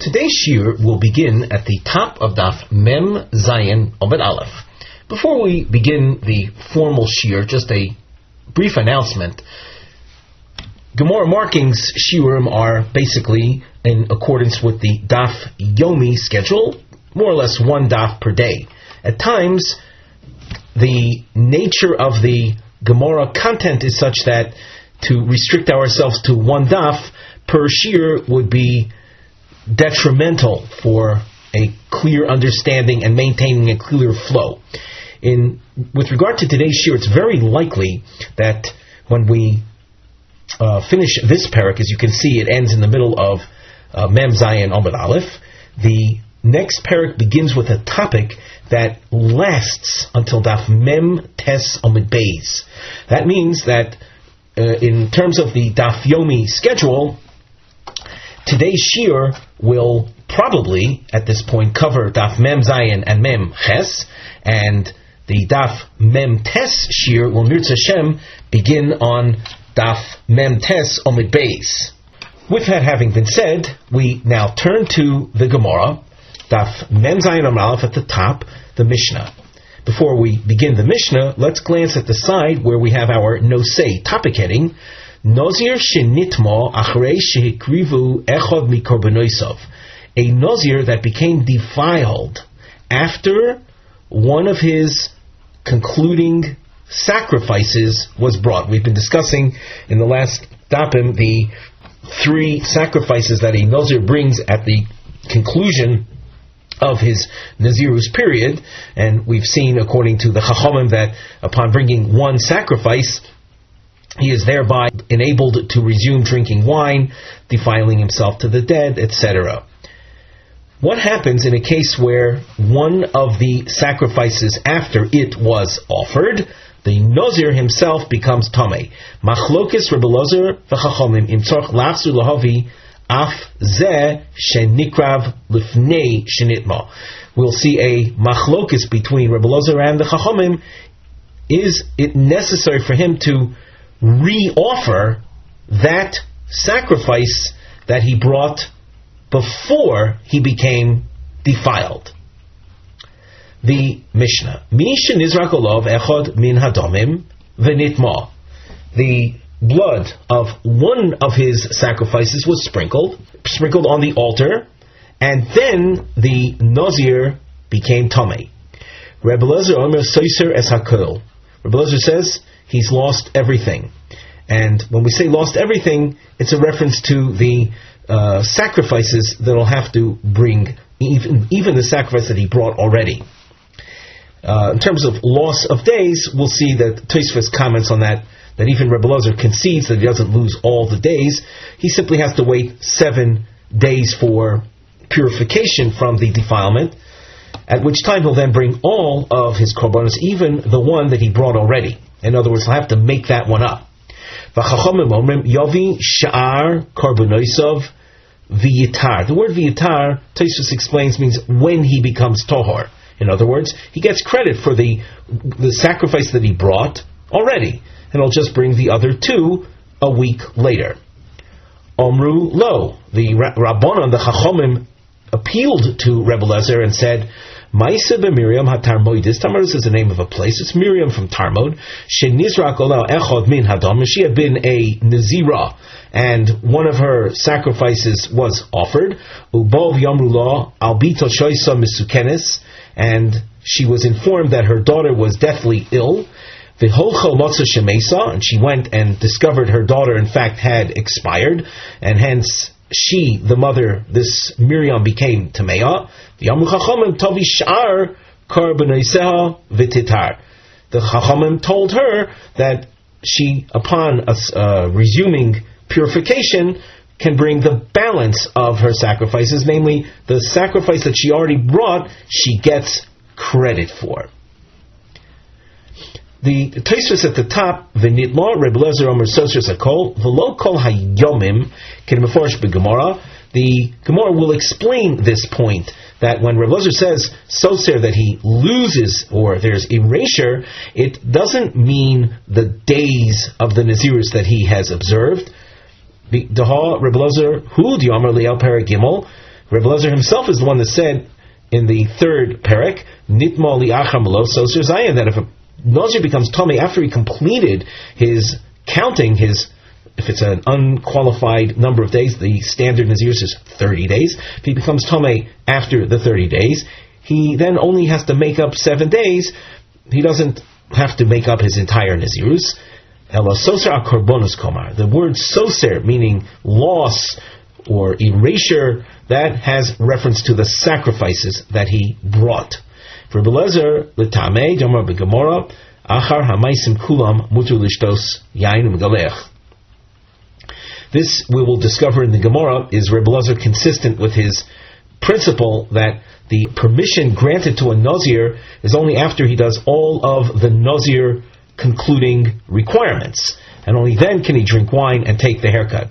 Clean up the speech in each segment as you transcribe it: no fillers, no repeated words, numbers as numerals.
Today's shiur will begin at the top of Daf Mem Zayin Omid Aleph. Before we begin the formal shiur, just a brief announcement. Gemara markings shiurim are basically in accordance with the Daf Yomi schedule, more or less one daf per day. At times, the nature of the Gemara content is such that to restrict ourselves to one daf per shiur would be detrimental for a clear understanding and maintaining a clear flow. With regard to today's shiur, it's very likely that when we finish this parak, as you can see, it ends in the middle of Mem Zayin Omid Aleph. The next parak begins with a topic that lasts until Daf Mem Tes Omid Beis. That means that in terms of the Daf Yomi schedule, today's shiur will probably, at this point, cover Daf Mem Zayin and Mem Ches, and the Daf Mem Tes shiur will Mirz Hashem begin on Daf Mem Tes Omid Beis. With that having been said, we now turn to the Gemara, Daf Mem Zayin Omid Aleph at the top, the Mishnah. Before we begin the Mishnah, let's glance at the side where we have our Nosei topic heading, Nazir shenitmo achrei shehikrivu echad mikorbanosov. A Nazir that became defiled after one of his concluding sacrifices was brought. We've been discussing in the last dapim the three sacrifices that a Nazir brings at the conclusion of his Nazirus period, and we've seen according to the Chachamim that upon bringing one sacrifice, he is thereby enabled to resume drinking wine, defiling himself to the dead, etc. What happens in a case where one of the sacrifices after it was offered, the Nazir himself becomes Tameh? Machlokes Reb Ozer v'Chachamim im tzorch lachzur lahavi af zeh shenikrav lifnei shenitma. We'll see a machlokes between Reb Ozer and the Chachamim. Is it necessary for him to re-offer that sacrifice that he brought before he became defiled? The Mishnah. Misha nizrak olav echad min hadomim v'nitma. The blood of one of his sacrifices was sprinkled on the altar, and then the Nazir became tamei. Rebbe Ozer Omer soiser es hakol. Rebbe Ozer says he's lost everything. And when we say lost everything, it's a reference to the sacrifices that he'll have to bring, even the sacrifice that he brought already. In terms of loss of days, we'll see that Tosfos comments on that even Rebbe Ozer concedes that he doesn't lose all the days. He simply has to wait 7 days for purification from the defilement, at which time he'll then bring all of his korbanos, even the one that he brought already. In other words, he'll have to make that one up. Yavi sha'ar korbanosov v'yitar. The word v'yitar, Tosfos explains, means when he becomes tohar. In other words, he gets credit for the sacrifice that he brought already, and he'll just bring the other two a week later. Omru lo, the Rabbanon, the Chachamim, appealed to Rebbe Ozer and said, Maisa b'Miriam haTarmoidis. Tarmoidis is the name of a place. It's Miriam from Tarmod. Shenizrak olah echad min hadam. She had been a Nazira, and one of her sacrifices was offered. Ubov yamru lo albito shoisa misukenes, and she was informed that her daughter was deathly ill. V'holcha motza shemesa, and she went and discovered her daughter in fact had expired, and hence she, the mother, this Miriam, became Tameya. V'yamu chachamim tavi sh'ar karbanaiseha v'titar. The chachamim told her that she, upon resuming purification, can bring the balance of her sacrifices, namely the sacrifice that she already brought, she gets credit for. The Tosfos at the top, v'nitma Rebbe Ozer Omer soser zakol v'lo kol hayomim ken meforish b'Gemara. The Gemara will explain this point, that when Rebbe Ozer says soser, that he loses or there's erasure, it doesn't mean the days of the Nazirus that he has observed. Daha Rebbe Ozer hu di'amar li'al paragimel Rebbe Ozer himself is the one that said in the third perek, Nitma li'achar malo soser zayin, that if a Nazir becomes Tomei after he completed his counting, if it's an unqualified number of days, the standard Nazirus is 30 days. If he becomes Tomei after the 30 days, he then only has to make up 7 days. He doesn't have to make up his entire Nazirus. Ela soser akorbonus komar. The word soser, meaning loss or erasure, that has reference to the sacrifices that he brought. For Belezer, l'tamei, Gemara b'Gemara, achar hamaisim kulam mutu lishtos yain u'megalech. This, we will discover in the Gemara, is Rebbe Ozer consistent with his principle that the permission granted to a Nazir is only after he does all of the Nazir concluding requirements. And only then can he drink wine and take the haircut.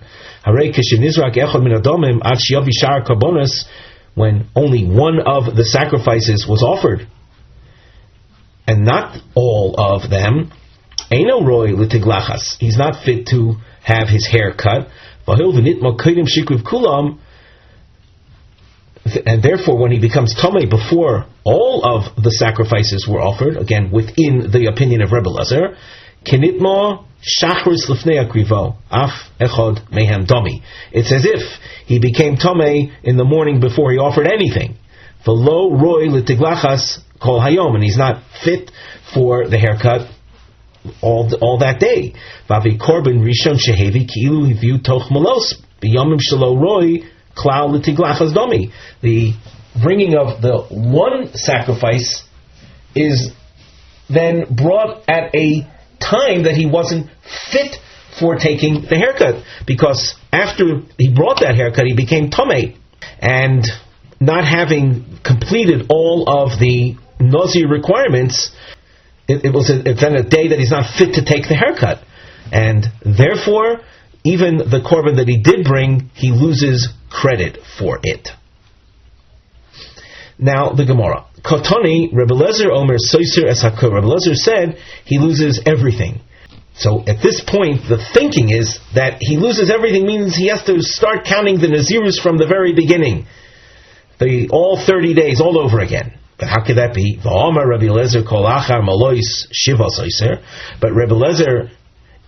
When only one of the sacrifices was offered, and not all of them, Eino roy l'tiglachas, he's not fit to have his hair cut. And therefore, when he becomes Tomei before all of the sacrifices were offered, again within the opinion of Rebbe Ozer, kinitma shachris lifnei akrivo af echod mehem domi. It's as if he became Tomei in the morning before he offered anything. V'lo roy l'tiglachas kol hayom, and he's not fit for the haircut all that day. Vavi korban rishon shehevi ki'ilu hiviu toch malos b'yomim shelo roy klal l'tiglachas domi. The bringing of the one sacrifice is then brought at a time that he wasn't fit for taking the haircut, because after he brought that haircut he became Tomei, and not having completed all of the Nazir requirements, it's then a day that he's not fit to take the haircut, and therefore even the korban that he did bring, he loses credit for it. Now the Gemara. Kotoni, Rebbe Ozer Omer Soiser es HaKohen. Rebbe Ozer said he loses everything. So at this point, the thinking is that he loses everything means he has to start counting the Nazirus from the very beginning. All 30 days, all over again. But how could that be? V'Omer Rebbe Ozer kol achar malois shiva soiser. But Rebbe Ozer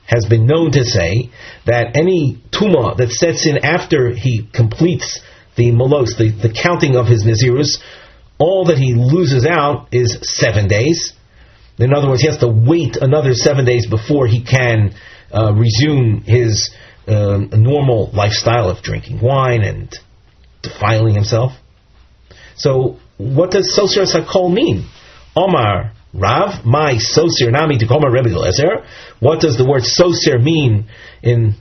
has been known to say that any tumah that sets in after he completes the malos, the counting of his Nazirus, all that he loses out is 7 days. In other words, he has to wait another 7 days before he can resume his normal lifestyle of drinking wine and defiling himself. So, what does Soser Sakol mean? Omar Rav, my Soser Nami Tekoma Rebbe Ozer. What does the word Soser mean in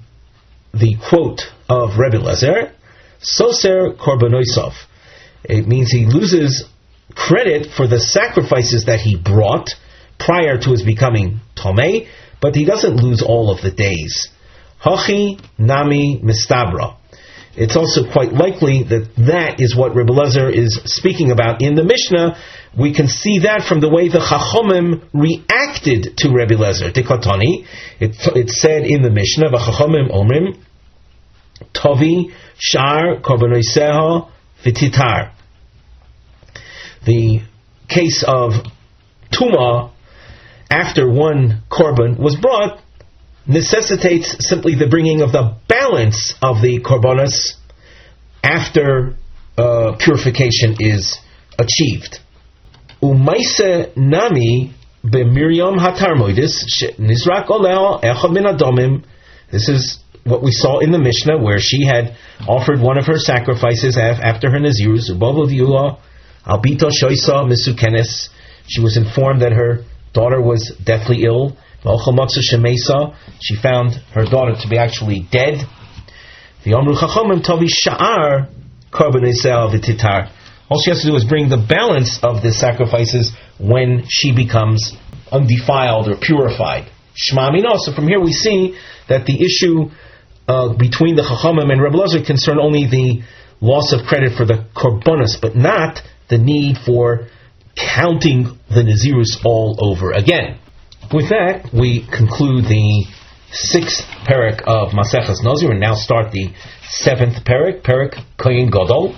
the quote of Rebbe Ozer? Soser Korbanosov. It means he loses credit for the sacrifices that he brought prior to his becoming Tomei, but he doesn't lose all of the days. Hachi Nami Mistabra. It's also quite likely that is what Rebbe Ozer is speaking about in the Mishnah. We can see that from the way the Chachomim reacted to Rebbe Ozer. Tikotani, it said in the Mishnah, V'Chachomim Omrim, Tovi Shar Korbanoseh V'Titar. The case of Tumah after one korban was brought necessitates simply the bringing of the balance of the korbanos after purification is achieved. Umaise nami b'Miriam hatarmoidis nizrak oleh echad min adomim. This is what we saw in the Mishnah, where she had offered one of her sacrifices after her nazirus. Ubavo diula albito shoisa misukenes. She was informed that her daughter was deathly ill. She found her daughter to be actually dead. The Amru Chachomim Tovi Sha'ar Korbanoseh V'Titar. All she has to do is bring the balance of the sacrifices when she becomes undefiled or purified. Shma Mino. So from here we see that the issue between the Chachamim and Rebbe Ozer concern only the loss of credit for the korbanos, but not the need for counting the Nazirus all over again. With that, we conclude the 6th perek of Maseches Nazir, and now start the 7th perek, Perek Kohen Gadol.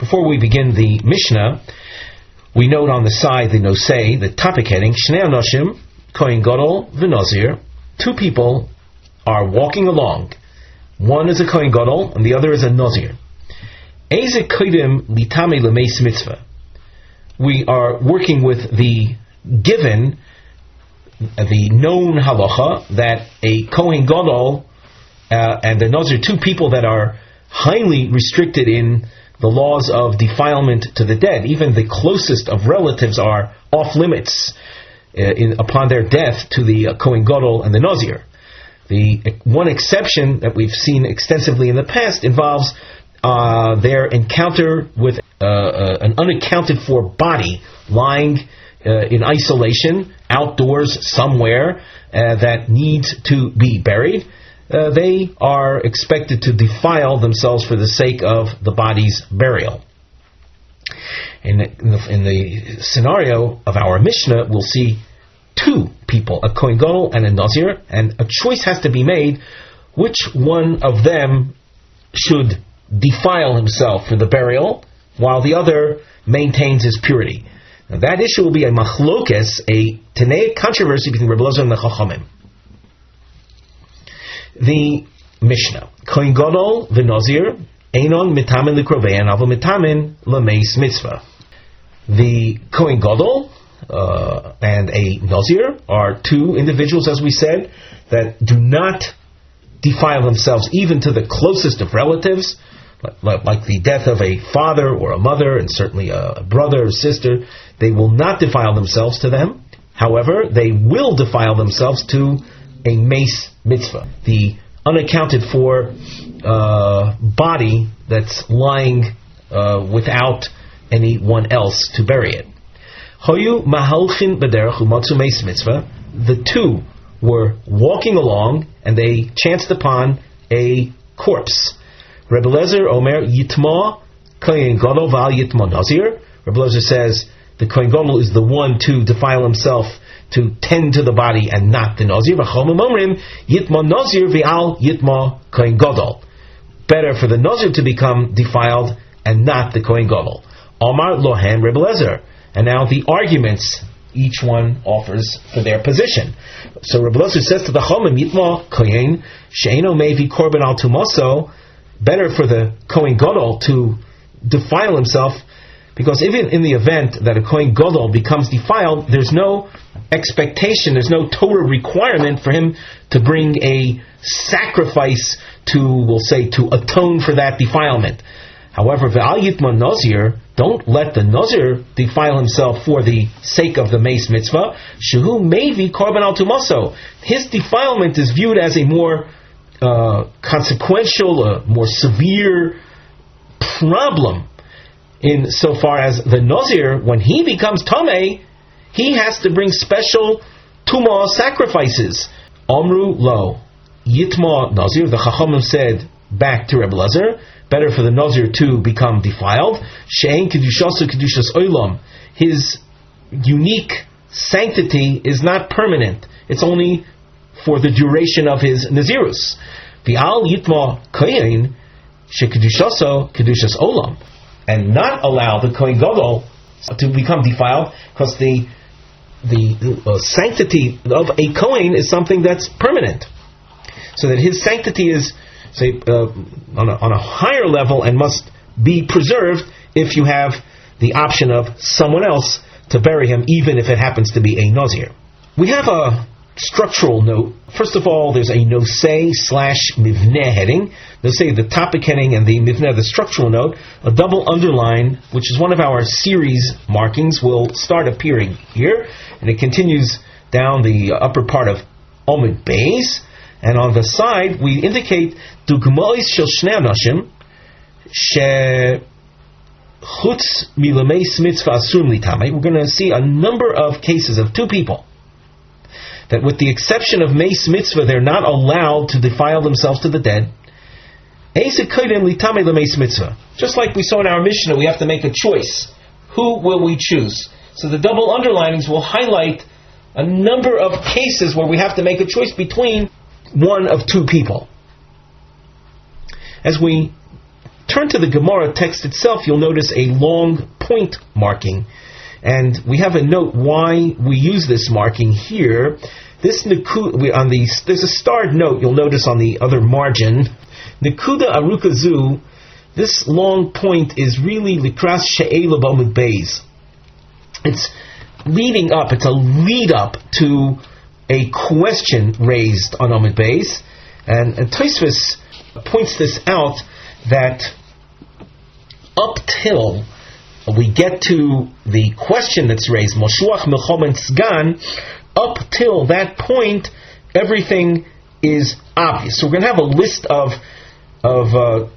Before we begin the Mishnah, we note on the side the nosei, the topic heading, Shnei Anoshim, Kohen Gadol v'Nazir. Two people are walking along. One is a Kohen Gadol and the other is a Nazir. Eze kodim litame lemeis mitzvah. We are working with the given, the known halacha that a Kohen Gadol and the Nazir, two people that are highly restricted in the laws of defilement to the dead. Even the closest of relatives are off limits upon their death to the Kohen Gadol and the Nazir. The one exception that we've seen extensively in the past involves their encounter with an unaccounted for body lying in isolation outdoors somewhere that needs to be buried. They are expected to defile themselves for the sake of the body's burial. In the scenario of our Mishnah, we'll see two people, a Kohen Gadol and a Nazir, and a choice has to be made which one of them should defile himself for the burial while the other maintains his purity. Now, that issue will be a machlokes, a teneic controversy between Rebbe Ozer and the Chachamim. The Mishnah: Kohen Gadol v'Nazir einon mitamin l'krovein avo mitamin l'meis mitzvah. The Kohen Gadol and a Nazir are two individuals, as we said, that do not defile themselves even to the closest of relatives, like the death of a father or a mother, and certainly a brother or sister. They will not defile themselves to them. However, they will defile themselves to a meis mitzvah, the unaccounted for body that's lying without anyone else to bury it. Hoyu mahalchin b'derech umatzu meis mitzvah. The two were walking along and they chanced upon a corpse. Rebbe Ozer Omer Yitma Kohen Gadol Val Yitma Nazir. Rebbe Ozer says the Kohen Gadol is the one to defile himself, to tend to the body, and not the Nazir. V'chomim Omrim Yitma Nazir V'al Yitma Kohen Gadol. Better for the Nazir to become defiled and not the Kohen Gadol. Omar Lohem Rebbe Ozer. And now the arguments each one offers for their position. So Rebbe Ozer says to the Chomim Yitma Kohen She'eno Mevi Korban Al Tumaso. Better for the Kohen Gadol to defile himself, because even in the event that a Kohen Gadol becomes defiled, there's no expectation, there's no Torah requirement for him to bring a sacrifice to, we'll say, to atone for that defilement. However, V'al Yitma Nazir, don't let the Nazir defile himself for the sake of the meis mitzvah. Shehu Mevi Korban Al Tumaso. His defilement is viewed as a more consequential, a more severe problem, in so far as the Nazir, when he becomes Tameh, he has to bring special Tumah sacrifices. Amru lo Yitma Nazir. The Chachamim said back to Rebbe Ozer, better for the Nazir to become defiled. She'ein kedushasu kedushas olam. His unique sanctity is not permanent. It's only for the duration of his Nazirus. V'al Yitma Kohen shekedushaso kedushas olam. And not allow the Kohen Gadol to become defiled, because the sanctity of a Kohen is something that's permanent. So that his sanctity is, say, on a higher level and must be preserved if you have the option of someone else to bury him, even if it happens to be a Nazir. We have a structural note. First of all, there's a nosei/mivneh heading. Nosei, the topic heading, and the mivneh, the structural note. A double underline, which is one of our series markings, will start appearing here, and it continues down the upper part of Omid Beis. And on the side, we indicate dugmois shel shnei anashim she chutz milameis mitzvah asum litamei. We're going to see a number of cases of two people that, with the exception of meis mitzvah, they're not allowed to defile themselves to the dead. Just like we saw in our Mishnah, we have to make a choice. Who will we choose? So the double underlinings will highlight a number of cases where we have to make a choice between one of two people. As we turn to the Gemara text itself, you'll notice a long point marking. And we have a note why we use this marking here. There's a starred note you'll notice on the other margin. Nekuda aruka zu, this long point is really likras she'ela b'amud beis. It's leading up, it's a lead up to a question raised on Amud Beis. And Tosfos points this out, that up till we get to the question that's raised, Moshuach Melchomen Tzgan, up till that point, everything is obvious. So we're going to have a list of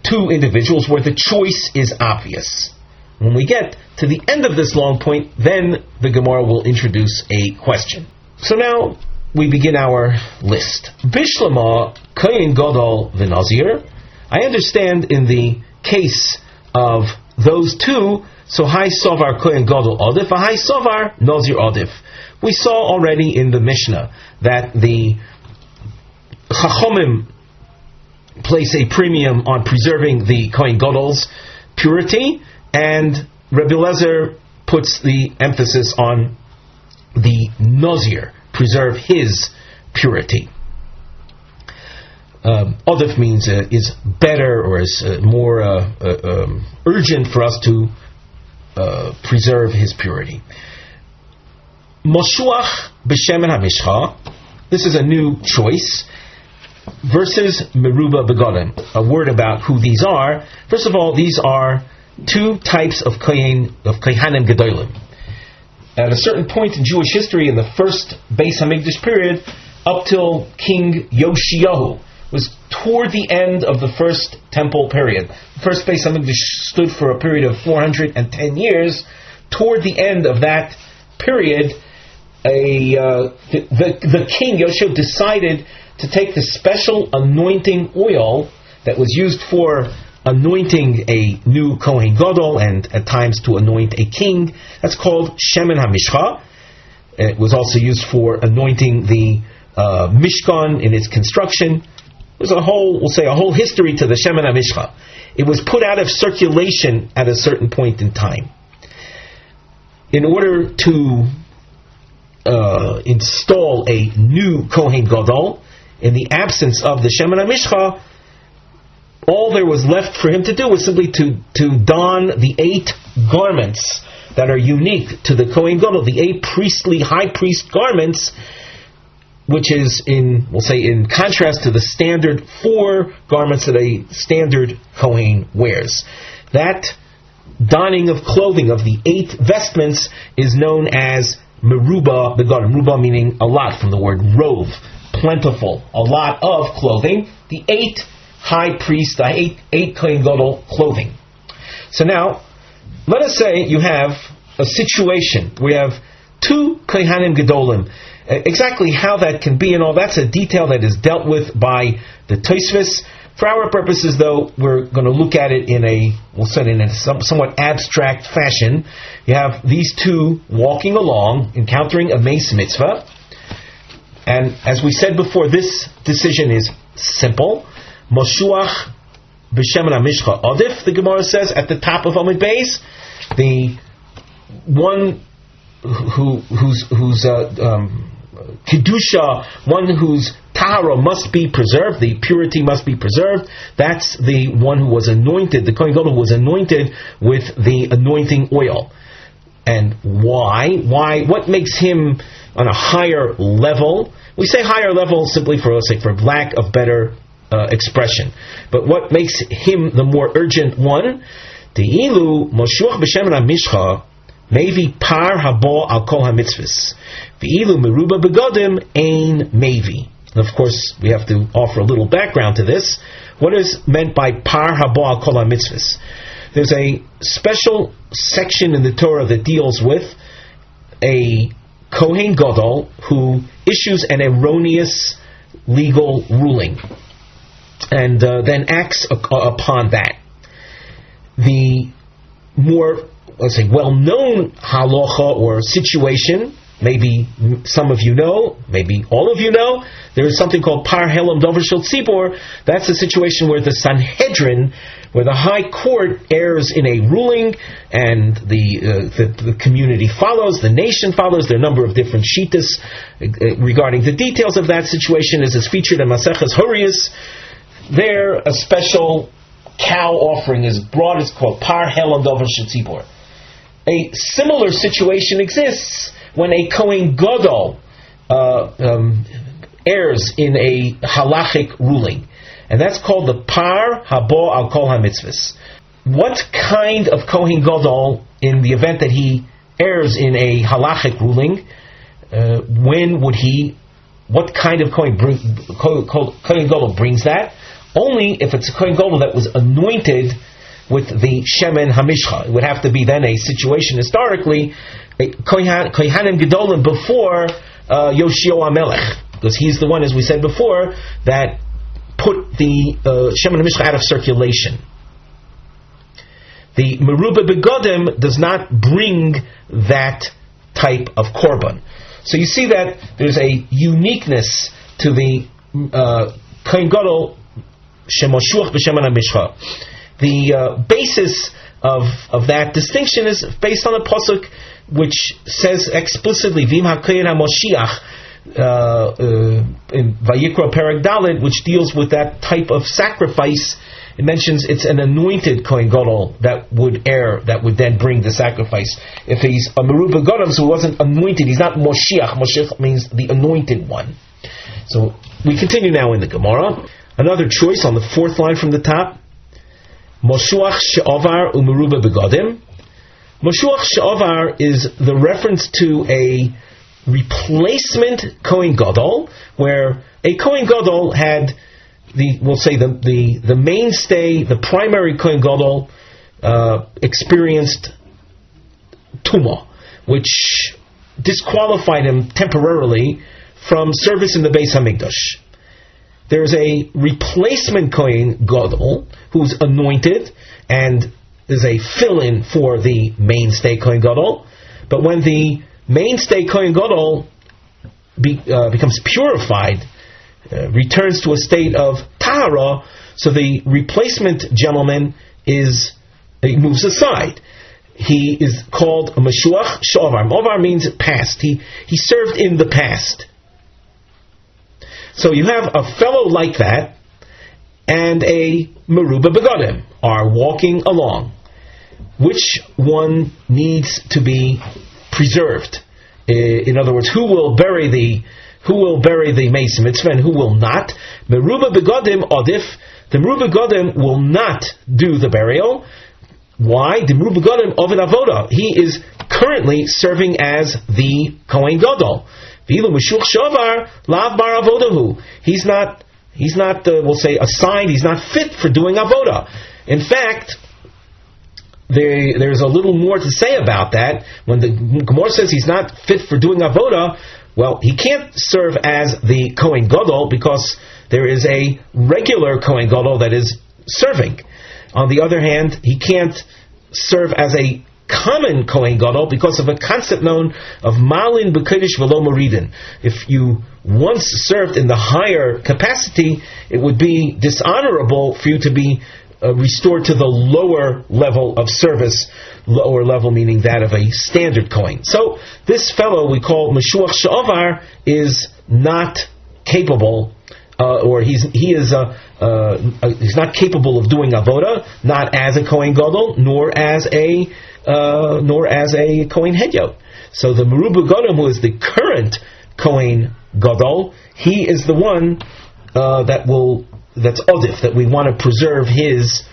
two individuals where the choice is obvious. When we get to the end of this long point, then the Gemara will introduce a question. So now we begin our list. Bishlama Kohen Gadol v'Nazir. I understand in the case of those two, so Hai Sovar Kohen Gadol Adif, Hai Sovar Nazir Adif. We saw already in the Mishnah that the Chachomim place a premium on preserving the Kohen Gadol's purity, and Rabbi Eliezer puts the emphasis on the Nazir, preserve his purity. Adif means is better, or is more urgent for us to preserve his purity. Moshuach b'shemen hamishcha, this is a new choice, versus meruba begadim. A word about who these are. First of all, these are two types of kohanim gedolim. At a certain point in Jewish history, in the first Beis Hamikdash period, up till King Yoshiyahu, was toward the end of the first temple period. The first Beis Hamikdash stood for a period of 410 years. Toward the end of that period, the king Yoshiyahu decided to take the special anointing oil that was used for anointing a new Kohen Gadol, and at times to anoint a king. That's called Shemen HaMishcha. It was also used for anointing the Mishkan in its construction. There's a whole history to the Shemen HaMishcha. It was put out of circulation at a certain point in time. In order to install a new Kohen Gadol, in the absence of the Shemen HaMishcha, all there was left for him to do was simply to don the 8 garments that are unique to the Kohen Gadol, the 8 priestly high priest garments, which is in contrast to the standard 4 garments that a standard Kohen wears. That donning of clothing of the 8 vestments is known as meruba begadim. Meruba meaning a lot, from the word rove, plentiful, a lot of clothing. The 8 high priest, the 8 Kohen Gadol clothing. So now, let us say you have a situation where you have 2 Kohanim Gedolim. Exactly how that can be and all, that's a detail that is dealt with by the Tosfos. For our purposes, though, we're going to look at it in a somewhat abstract fashion. You have these 2 walking along, encountering a mace mitzvah. And as we said before, this decision is simple. Moshuach b'shemen hamishcha adif, the Gemara says at the top of Amud Beis, the one whose kedusha, one whose tahara must be preserved, the purity must be preserved. That's the one who was anointed, the Kohen Gadol was anointed with the anointing oil. And why? What makes him on a higher level? We say higher level simply for lack of better expression. But what makes him the more urgent one? Te'ilu moshuach b'shemen hamishcha mevi par habo al kol hamitzvos ve'ilu meruba begadim ein mevi. Of course, we have to offer a little background to this. What is meant by par habo al kol hamitzvos? There's a special section in the Torah that deals with a Kohen Gadol who issues an erroneous legal ruling and then acts upon that. The more, well-known halacha or situation maybe some of you know, maybe all of you know, there is something called Par Helam Dover Shel Tzibor. That's a situation where the Sanhedrin, where the High Court errs in a ruling, and the community follows, the nation follows. There are a number of different shitas regarding the details of that situation. As is featured in Maseches Horius, there a special cow offering is brought. It's called Par Helam Dover Shel Tzibor. A similar situation exists when a Kohen Gadol errs in a halachic ruling. And that's called the Par Habo Al Kol HaMitzvahs. What kind of Kohen Gadol, in the event that he errs in a halachic ruling, what kind of Kohen Gadol brings that? Only if it's a Kohen Gadol that was anointed with the Shemen HaMishcha. It would have to be then a situation historically, Kohanim Gedolim before Yoshio HaMelech, because he's the one, as we said before, that put the Shemen HaMishcha out of circulation. The Meruba Begodim does not bring that type of korban. So you see that there's a uniqueness to the Kohen Gadol Shemoshuach b'Shemen HaMishcha. The basis of that distinction is based on a pasuk which says explicitly Vim HaKohen HaMoshiach in Vayikra Perek Daled, which deals with that type of sacrifice. It mentions it's an anointed Kohen Gadol that would err, that would then bring the sacrifice. If he's a Meruba Gadol, so he wasn't anointed, he's not Moshiach. Moshiach means the anointed one. So we continue now in the Gemara. Another choice on the fourth line from the top. Moshuach she'ovar u'meruba begodim. Moshuach she'ovar is the reference to a replacement Kohen Gadol, where a Kohen Gadol had the mainstay, the primary Kohen Gadol experienced tumah, which disqualified him temporarily from service in the Beis Hamikdash. There's a replacement Kohen Gadol who's anointed and is a fill-in for the mainstay Kohen Gadol. But when the mainstay Kohen Gadol becomes purified, returns to a state of tahara, so the replacement gentleman moves aside. He is called a Meshuach She'ovar. Ovar means past. He served in the past. So you have a fellow like that and a Meruba Begodim are walking along. Which one needs to be preserved? In other words, who will bury the Meis Mitzvah and who will not? Meruba Begodim Odif. The Meruba Begodim will not do the burial. Why? The Meruba Begodim Ovid Avoda. He is currently serving as the Kohen Gadol. He's not, we'll say, assigned, he's not fit for doing avoda. In fact, there's a little more to say about that. When the Gemara says he's not fit for doing avoda, well, he can't serve as the Kohen Gadol because there is a regular Kohen Gadol that is serving. On the other hand, he can't serve as a common Kohen Gadol because of a concept known of Malin B'Kodesh V'lo Moridin. If you once served in the higher capacity, it would be dishonorable for you to be restored to the lower level of service, lower level meaning that of a standard Kohen. So this fellow we call Meshuach She'ovar is not capable, or he's not capable of doing avoda, not as a Kohen Gadol, nor as a Kohen Hedyot. So the Meruba Gadol, who is the current Kohen Gadol, he is the one that's odif, that we want to preserve his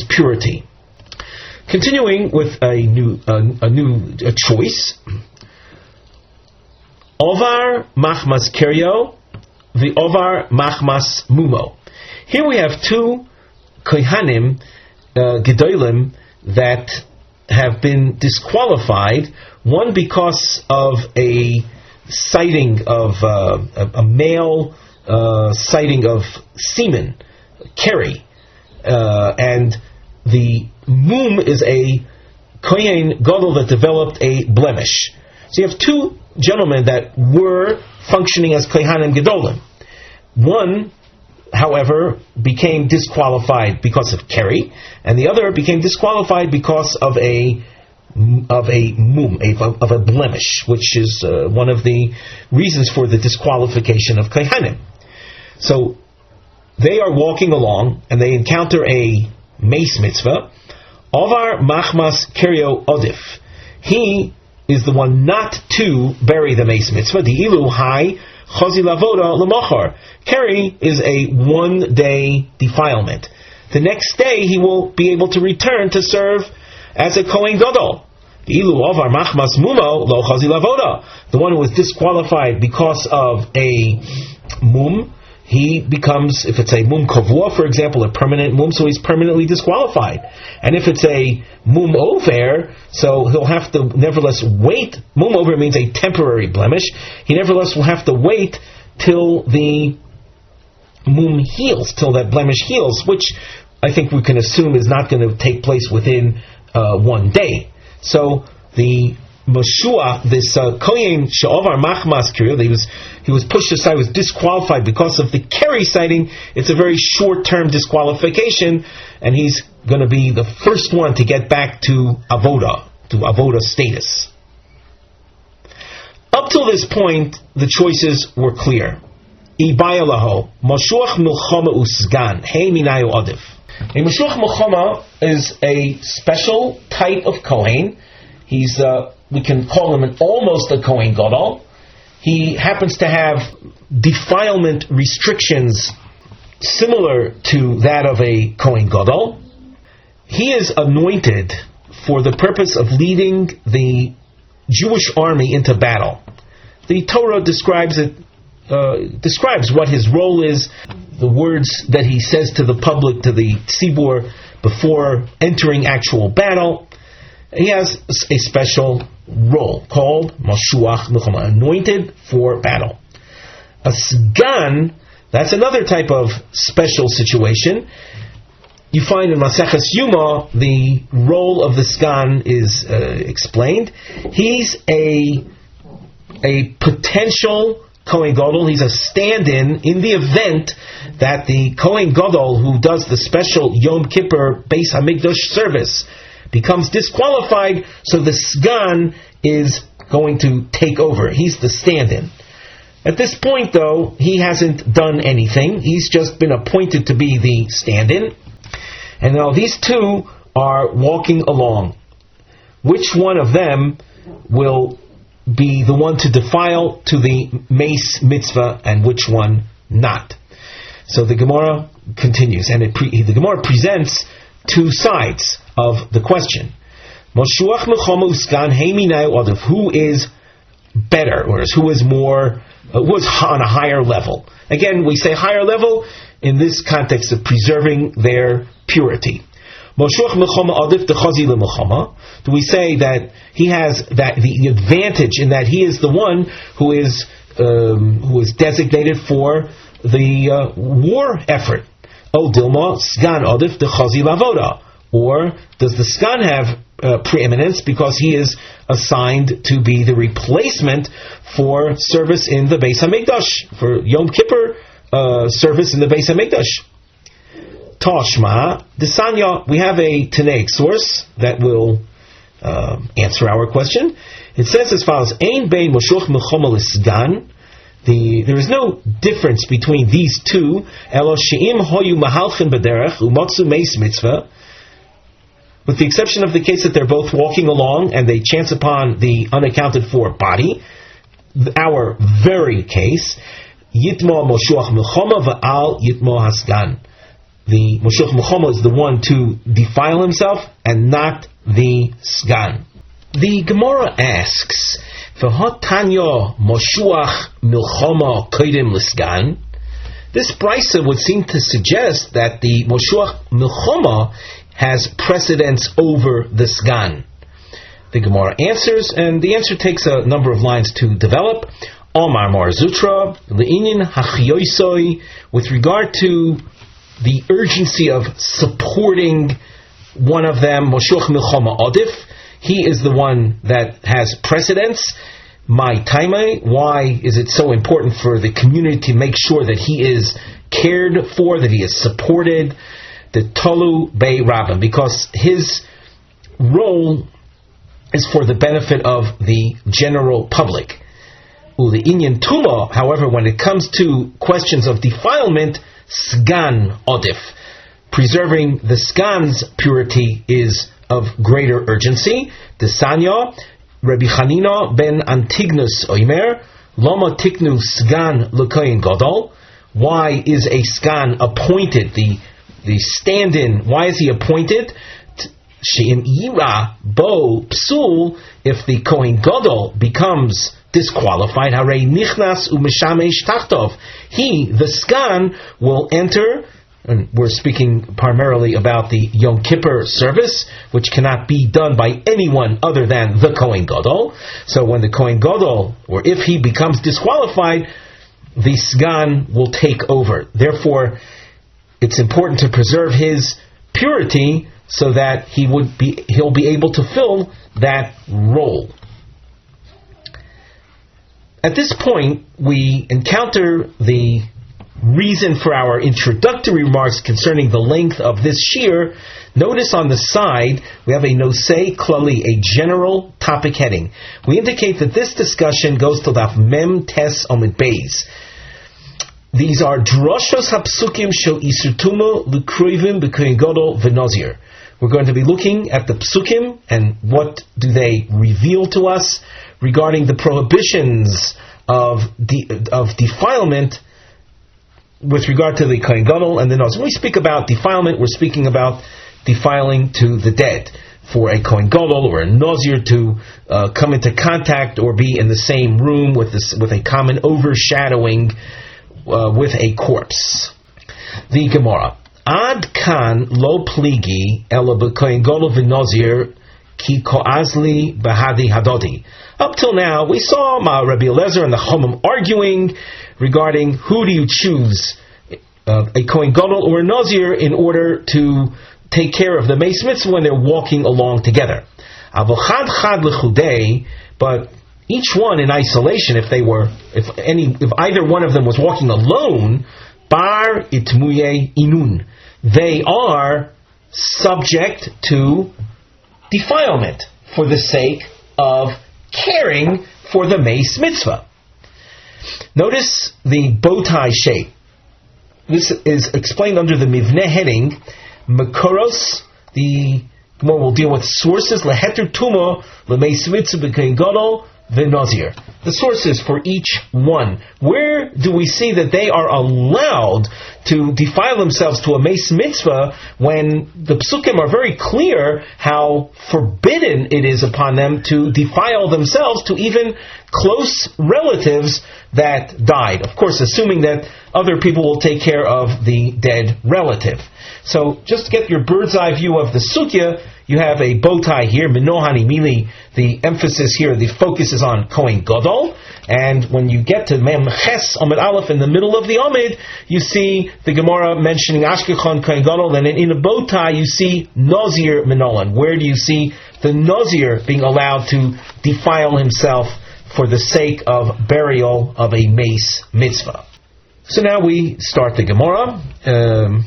purity. Continuing with a new choice. Ovar machmas kerio, the ovar machmas mumo. Here we have two kohanim gedolim that have been disqualified. One because of a sighting of a male sighting of semen, keri, and the mum is a kohen gadol that developed a blemish. So you have two gentlemen that were functioning as Kohanim Gedolim. One, however, became disqualified because of Keri, and the other became disqualified because of a blemish, which is one of the reasons for the disqualification of Kohanim. So they are walking along and they encounter a mace mitzvah. Ovar machmas kerio odif. He is the one not to bury the mace mitzvah. The ilu hai chazi lavoda lemachar. Keri is a 1-day defilement. The next day he will be able to return to serve as a Kohen Gadol. The ilu ovar machmas mumo lo chazi lavoda. The one who was disqualified because of a mum, he becomes, if it's a mum kavua, for example, a permanent mum, so he's permanently disqualified. And if it's a mum over, so he'll have to nevertheless wait. Mum over means a temporary blemish. He nevertheless will have to wait till the mum heals, till that blemish heals, which I think we can assume is not going to take place within 1 day. So the Meshua, this Kohen She'ovar Machmas Kiri, he was pushed aside, was disqualified because of the Keri sighting. It's a very short-term disqualification, and he's going to be the first one to get back to Avoda status. Up till this point, the choices were clear. Ibaya laho, Moshuach Milchama Usgan, Hey Minayu Odif. A Moshuach Milchama is a special type of Kohen. He's we can call him almost a Kohen Gadol. He happens to have defilement restrictions similar to that of a Kohen Gadol. He is anointed for the purpose of leading the Jewish army into battle. The Torah describes what his role is, the words that he says to the public, to the tzibur, before entering actual battle. He has a special role called Mashuach Milchama, anointed for battle. A Sgan, that's another type of special situation. You find in Maseches Yuma, the role of the Sgan is explained. He's a potential Kohen Gadol. He's a stand-in the event that the Kohen Gadol, who does the special Yom Kippur Beis HaMikdash service, becomes disqualified, so the Sgan is going to take over. He's the stand-in. At this point, though, he hasn't done anything. He's just been appointed to be the stand-in. And now these two are walking along. Which one of them will be the one to defile to the mace mitzvah, and which one not? So the Gemara continues, and the Gemara presents two sides of the question. Moshuach Milchama Usgan Heiminai Odav. Who is better, or who is more, who is on a higher level? Again, we say higher level in this context of preserving their purity. Moshuach Milchama Odav Dechazi LeMilchama. Do we say that he has the advantage in that he is the one who is designated for the war effort? O Dilma Sgan Odav Dechazi Lavoda. Or does the Sgan have preeminence because he is assigned to be the replacement for service in the Beis HaMikdash, for Yom Kippur service in the Beis HaMikdash? Tashma, Desanya, we have a Tanaic source that will answer our question. It says as follows: Ein bein Moshuach Milchama l'Sgan. There is no difference between these two. Elo she'im hoyu mahalchin b'derech u'motzu meis mitzvah. With the exception of the case that they're both walking along and they chance upon the unaccounted for body. Our very case, Yitmo Moshuach Milchama v'al Yitmo Hasgan. The Moshuach Milchama is the one to defile himself and not the Sgan. The Gemara asks, V'hotanyo Moshuach Milchama Kodim L'Sgan. This brisa would seem to suggest that the Moshuach Milchama has precedence over the Sgan. The Gemara answers, and the answer takes a number of lines to develop. Omar Mar Zutra, Le'inin Hachyoisoi, with regard to the urgency of supporting one of them, Moshuach Milchama Odif, he is the one that has precedence. My taimai, why is it so important for the community to make sure that he is cared for, that he is supported? The tolu bei rabban, because his role is for the benefit of the general public. Uli inyan tuma, however, when it comes to questions of defilement, sgan odif, preserving the sgan's purity is of greater urgency. The sanya, Rabbi Chanina ben Antignus Oimer, Lama tiknu sgan l'kohen gadol. Why is a sgan appointed, the stand-in, why is he appointed? She'im ira bo psul, if the kohen gadol becomes disqualified, harei nichnas u'mishamesh tachtov, he, the sgan, will enter. And we're speaking primarily about the Yom Kippur service, which cannot be done by anyone other than the Kohen Gadol. So when the Kohen Gadol, or if he becomes disqualified, the Sgan will take over. Therefore, it's important to preserve his purity so that he'll be able to fill that role. At this point, we encounter the reason for our introductory remarks concerning the length of this shiur. Notice on the side we have a nosei klali, a general topic heading. We indicate that this discussion goes to Daf Mem Tes Omid Beis. These are droshos hapsukim shel isurtumo l'kroivim b'kohen gadol v'nazir. We're going to be looking at the psukim and what do they reveal to us regarding the prohibitions of defilement with regard to the Kohen Gadol and the Nazir. When we speak about defilement, we're speaking about defiling to the dead. For a Kohen Gadol or a Nazir to come into contact or be in the same room with a common overshadowing with a corpse. The Gemara. Ad kan lo pligi ela b'Kohen Gadol v'Nazir ki ko'azli b'hadi hadodi. Up till now, we saw Rabbi Eliezer and the Chomim arguing regarding who do you choose, a Kohen Gadol or a Nazir, in order to take care of the Meis Mitzvah when they're walking along together. But each one in isolation, if either one of them was walking alone, bar itmuye inun, they are subject to defilement for the sake of caring for the Meis Mitzvah. Notice the bow tie shape. This is explained under the Mivneh heading. Makoros, the Gemara will deal with sources. Leheter tumo lemeis mitzvah b'kohen gadol v'nazir. The sources for each one. Where do we see that they are allowed to defile themselves to a meis mitzvah when the psukim are very clear how forbidden it is upon them to defile themselves to even close relatives that died? Of course, assuming that other people will take care of the dead relative. So, just to get your bird's eye view of the sugya, you have a bow tie here, minohani mili. The emphasis here, the focus is on Kohen Gadol. And when you get to Mem Ches Amid Aleph in the middle of the Amid, you see the Gemara mentioning Ashkechon Kohen Gadol, and in a bow tie you see Nazir Minolan. Where do you see the Nazir being allowed to defile himself for the sake of burial of a Meis Mitzvah? So now we start the Gemara.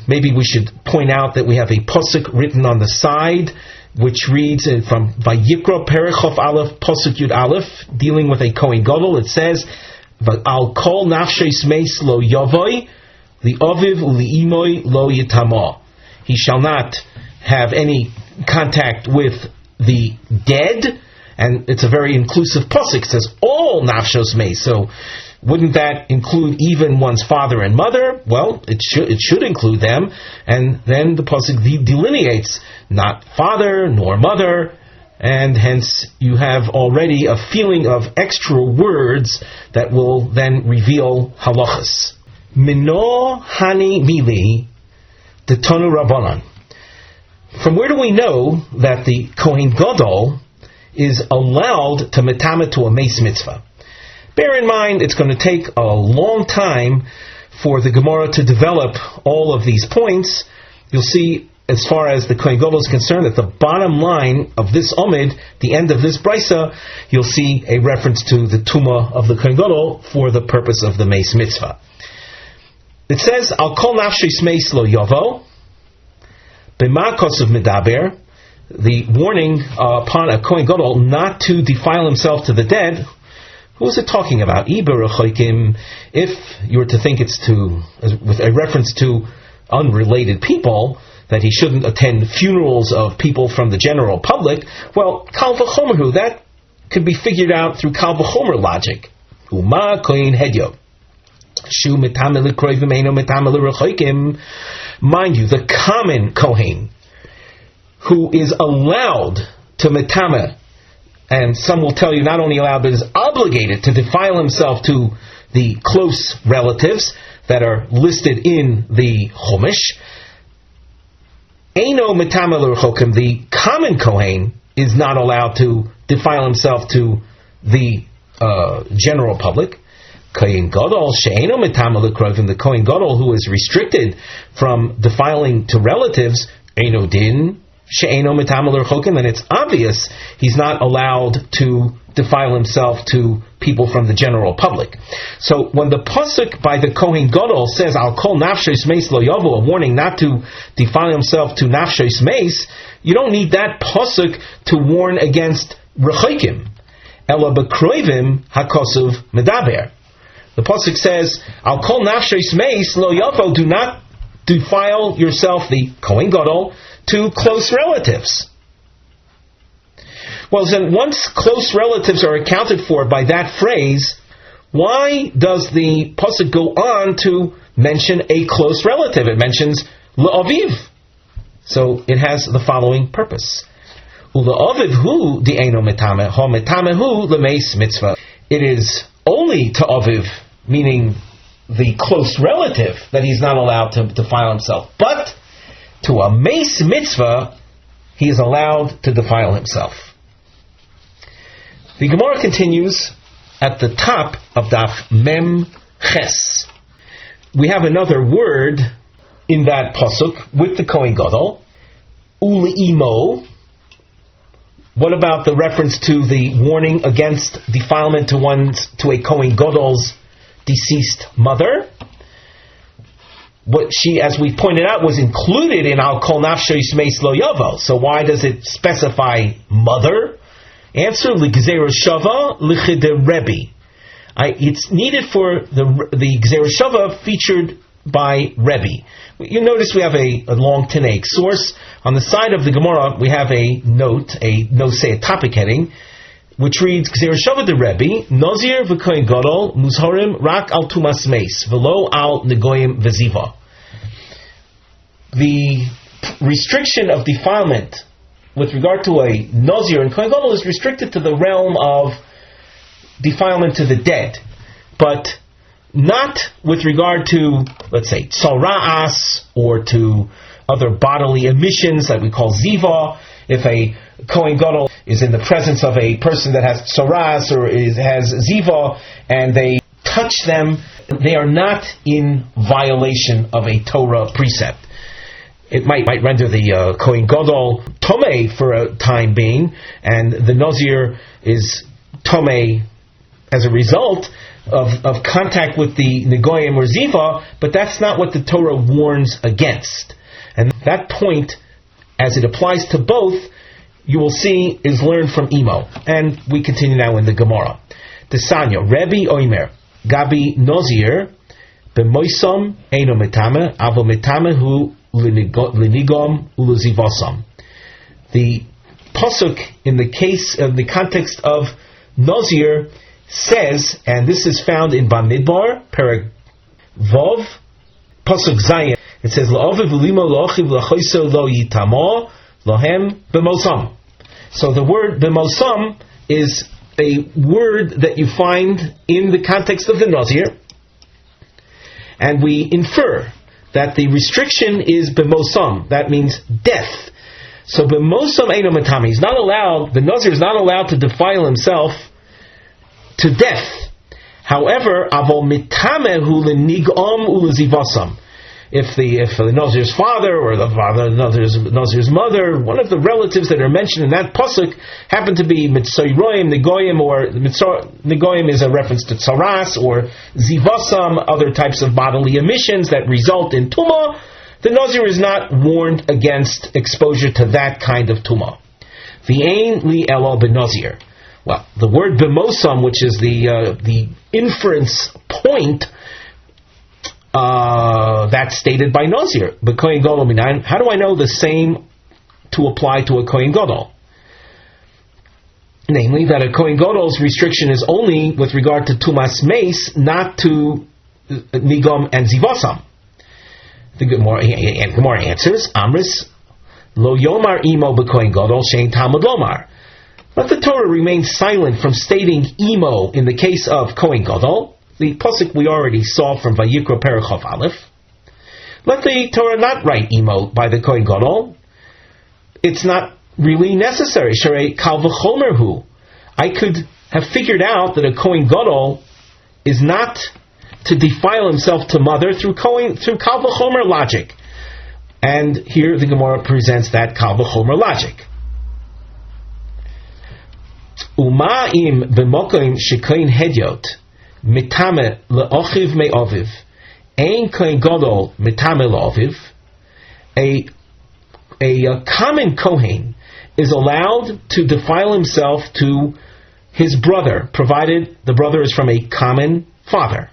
Maybe we should point out that we have a posuk written on the side, which reads from Vayikra Perichof Aleph Posuk Yud Aleph, dealing with a Kohen Gadol. It says, "Al kol nafshes meis lo yavoi, li aviv uli imoy lo yitama." He shall not have any contact with the dead, and it's a very inclusive posuk. It says all nafshos meis. So, wouldn't that include even one's father and mother? Well, it should include them. And then the pasuk delineates not father nor mother, and hence you have already a feeling of extra words that will then reveal halachas. Mino hani mili detonu rabbanan. From where do we know that the Kohen Gadol is allowed to metamet to a meis mitzvah? Bear in mind, it's going to take a long time for the Gemara to develop all of these points. You'll see as far as the Kohen Gadol is concerned, at the bottom line of this Omid, the end of this Brisa, you'll see a reference to the Tumah of the Kohen Gadol for the purpose of the Meis Mitzvah. It says, Al kol nafshis meis lo yovo, b'ma kosav medaber, the warning upon a Kohen Gadol not to defile himself to the dead. Who is it talking about? If you were to think it's with a reference to unrelated people, that he shouldn't attend funerals of people from the general public, well, kal v'chomer, that could be figured out through kal v'chomer logic. Uma kohen hedyo. Shu metame l'kroivim eino metame l'rechoikim. Mind you, the common kohen, who is allowed to metame, and some will tell you not only allowed, but is obligated to defile himself to the close relatives that are listed in the Chumash. Eino metame l'rechokim, the common kohen is not allowed to defile himself to the general public. Kohen Gadol she'eino metame l'krovim, the Kohen Gadol who is restricted from defiling to relatives, eino din she'eino metame l'rechokim, then it's obvious he's not allowed to defile himself to people from the general public. So when the pasuk by the Kohen Gadol says Al kol nafshos meis lo yavo, a warning not to defile himself to nafshos meis, you don't need that pasuk to warn against rechokim. Ela b'kroivim hakosov medaber. The pasuk says Al kol nafshos meis lo yavo, do not defile yourself, the Kohen Gadol, to close relatives. Well, then once close relatives are accounted for by that phrase, why does the pasuk go on to mention a close relative? It mentions L'Aviv. So it has the following purpose. U'La'aviv hu di'eino metame, ha metame hu l'meis mitzvah. It is only to Aviv, meaning the close relative, that he's not allowed to defile himself. But to a meis mitzvah, he is allowed to defile himself. The Gemara continues at the top of Daf Mem Ches. We have another word in that pasuk with the Kohen Gadol, Ule'imo. What about the reference to the warning against defilement to a Kohen Gadol's deceased mother? What she, as we pointed out, was included in Al Kol Nafsho Yismeis Lo Yavo. So why does it specify mother? Answer: L'Gzeira Shava L'Chide Rebbe. It's needed for the Gzeira Shava featured by Rebbe. You notice we have a long Tanaic source. On the side of the Gemara, we have a note, a topic heading, which reads Gzeira Shava de Rebbe, Nazir v'Kohen Gadol Muzharim Rak al Tumas Meis V'lo al Negoyim V'Ziva. The restriction of defilement with regard to a Nazir and Kohen Gadol is restricted to the realm of defilement to the dead, but not with regard to, let's say, tzara'as, or to other bodily emissions that we call ziva. If a Kohen Gadol is in the presence of a person that has tzara'as or has ziva, and they touch them, they are not in violation of a Torah precept. It might render the Kohen Gadol tomei for a time being, and the Nazir is tomei as a result of contact with the Negoyim or Ziva, but that's not what the Torah warns against. And that point, as it applies to both, you will see is learned from Imo. And we continue now in the Gemara. Tesanya, Rebbe Oimer, Gabi Nazir, B'moisom Eino Metame, Avo Metame Hu Linigom Uluzivasam. The pasuk in the context of Nazir says, and this is found in Bamidbar, Perek Vov, pasuk Zayin. It says, "La'aviv ulimo la'achiv la'choiso lo yitamo lohem b'mosam." So the word b'mosam is a word that you find in the context of the Nazir, and we infer that the restriction is b'mosam. That means death. So b'mosam eino matami. He's not allowed. The Nazir is not allowed to defile himself to death. However, avol mitame hu lenigam ulazivasam. if the Nazir's father or the father of the Nazir's mother, one of the relatives that are mentioned in that pasuk, happen to be Mitzoyroim, Negoyim, or Negoyim is a reference to Tsaras, or Zivasam, other types of bodily emissions that result in Tumah, the Nazir is not warned against exposure to that kind of Tumah. V'ein li elo b'Nazir. Well, the word b'mosam, which is the inference point, that's stated by Nazir. B'kohen gadol minayin. How do I know the same to apply to a kohen gadol? Namely, that a kohen gadol's restriction is only with regard to tumas meis, not to nigam and zivasam. The Gemara answers, Amris lo yomar imo b'kohen gadol shein talmud lomar. Let the Torah remain silent from stating imo in the case of kohen gadol. The pasuk we already saw from Vayikra Perek Chav Aleph. Let the Torah not write imo by the kohen gadol. It's not really necessary. Sharei kal v'chomer hu. I could have figured out that a kohen gadol is not to defile himself to mother through kal v'chomer logic. And here the Gemara presents that kal v'chomer logic. Uma im b'mokim shekohen hedyot mitame le'ochiv me'oviv ein kohen gadol mitame le'oviv. A common kohen is allowed to defile himself to his brother, provided the brother is from a common father.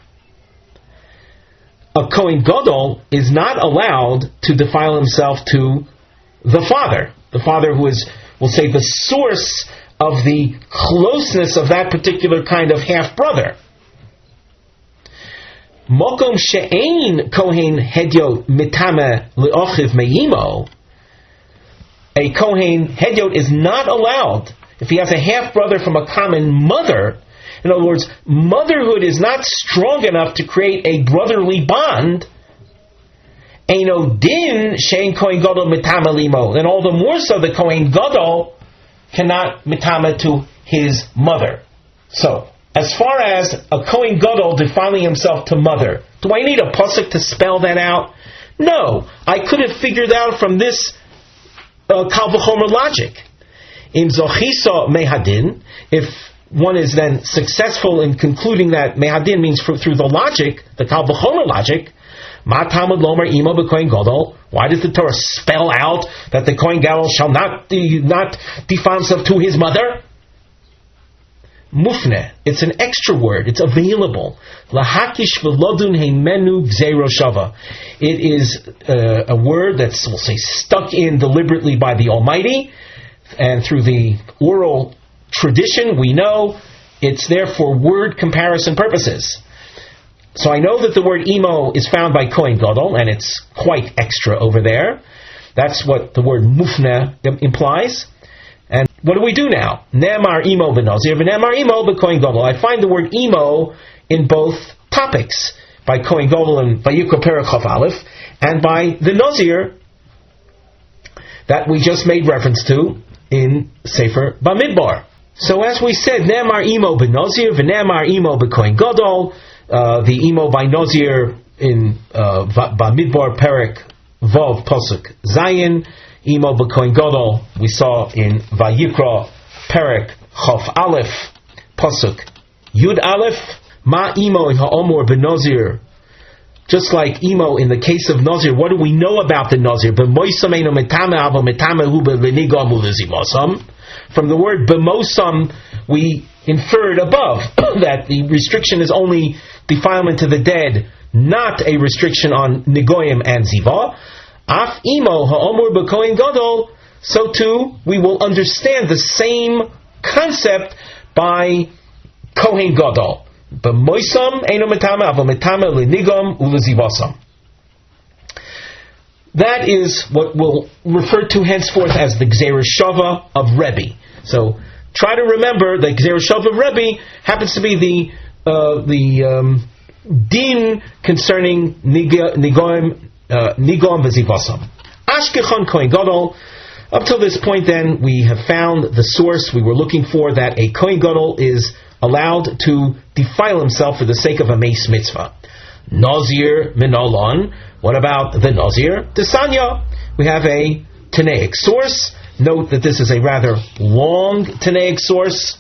A kohen gadol is not allowed to defile himself to the father who is, we'll say, the source of the closeness of that particular kind of half-brother. Mokom she'ein kohen hedyot mitame le'ochiv me'imo. A kohen hedyot is not allowed, if he has a half-brother from a common mother. In other words, motherhood is not strong enough to create a brotherly bond. Eino din she'ein kohen gadol mitame limo. And all the more so, the kohen gadol cannot mitame to his mother. So, as far as a kohen gadol defiling himself to mother, do I need a pasuk to spell that out? No, I could have figured out from this kal v'chomer logic. In zochisa mehadin, if one is then successful in concluding that mehadin means through the logic, the kal v'chomer logic, ma talmud lomer imo b'kohen gadol. Why does the Torah spell out that the kohen gadol shall not defile himself to his mother? Mufne. It's an extra word. It's available. Lahakish v'lodun heimenu gzeiro shava. It is a word that's, we'll say, stuck in deliberately by the Almighty, and through the oral tradition we know it's there for word comparison purposes. So I know that the word imo is found by kohen gadol, and it's quite extra over there. That's what the word mufne implies. And what do we do now? Ne'emar imo b'Nazir, v'ne'emar imo b'kohen gadol. I find the word imo in both topics, by kohen gadol and Vayikra Perek Chav Aleph, and by the Nazir that we just made reference to in Sefer Bamidbar. So as we said, ne'emar imo b'Nazir, v'ne'emar imo b'kohen gadol. The imo by Nazir in Bamidbar Perek Vav Pasuk Zayin. Imo b'kohen gadol we saw in Vayikra Perek Chav Aleph Pasuk Yud Aleph. Ma imo in ha'omor b'Nazir. Just like imo in the case of Nazir, what do we know about the Nazir? B'moisam eino metame avo metame hu b'lenigam ulezivasam. From the word b'mosam, we inferred above that the restriction is only defilement to the dead, not a restriction on nigoyim and ziva. Af imo ha'omor b'kohen gadol. So too, we will understand the same concept by kohen gadol. B'moisam eino metame avo metame lenigam ulezivasam. That is what we'll refer to henceforth as the Gzeira Shava of Rebbe. So try to remember that Gzeira Shava of Rebbe happens to be the din concerning Nigam v'Zivasam. Ashkechon Kohen Gadol. Up till this point, then, we have found the source we were looking for, that a Kohen Gadol is allowed to defile himself for the sake of a meis mitzvah. Nazir minolon. What about the Nazir? Desanya. We have a Tanaic source. Note that this is a rather long Tanaic source.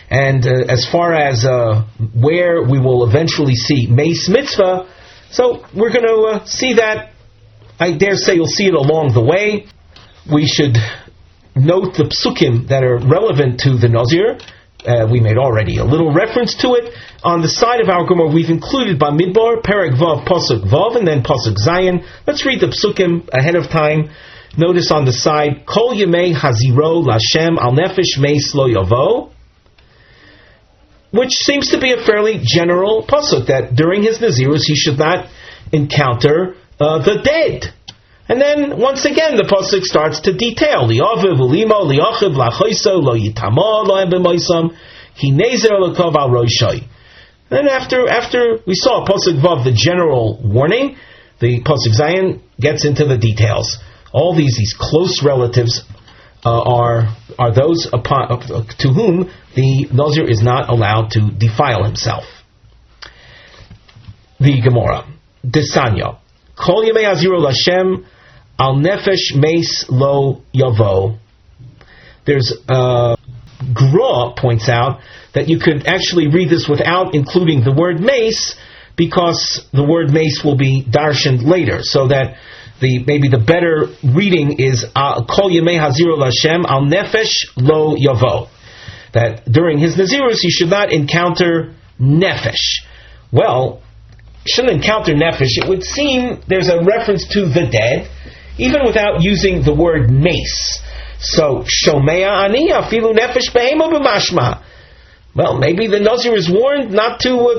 And as far as where we will eventually see Meis Mitzvah, so we're going to see that. I dare say you'll see it along the way. We should note the psukim that are relevant to the Nazir. We made already a little reference to it. On the side of our Gemara, we've included Bamidbar, Perek Vav, Pasuk Vav, and then Pasuk Zayin. Let's read the psukim ahead of time. Notice on the side, Kol Yemei Haziro Lashem Al Nefesh Meis Lo Yavo, which seems to be a fairly general pasuk, that during his Nazirus he should not encounter the dead. And then, once again, the pasuk starts to detail, Li'aviv Ulimo Li'achiv La'choiso Lo Yitama Lo'em B'moisam Ki Nezer L'kov Al Roshai. Then after we saw pasuk Vav, the general warning, the pasuk Zayin gets into the details. All these close relatives are those to whom the Nazir is not allowed to defile himself. The Gemara, Desanya, Kol Yemei Aziro Lashem Al Nefesh Meis Lo Yavo. There's Gra points out that you could actually read this without including the word Meis, because the word Meis will be darshaned later, so that maybe the better reading is Kol Yemei Haziro Lashem Al Nefesh Lo Yavo, that during his Nazirus he should not encounter Nefesh. Well, shouldn't encounter Nefesh. It would seem there's a reference to the dead, even without using the word mace. So Shomea Ani Afilu Nefesh Behema B'mashma. Well, maybe the Nazir is warned not to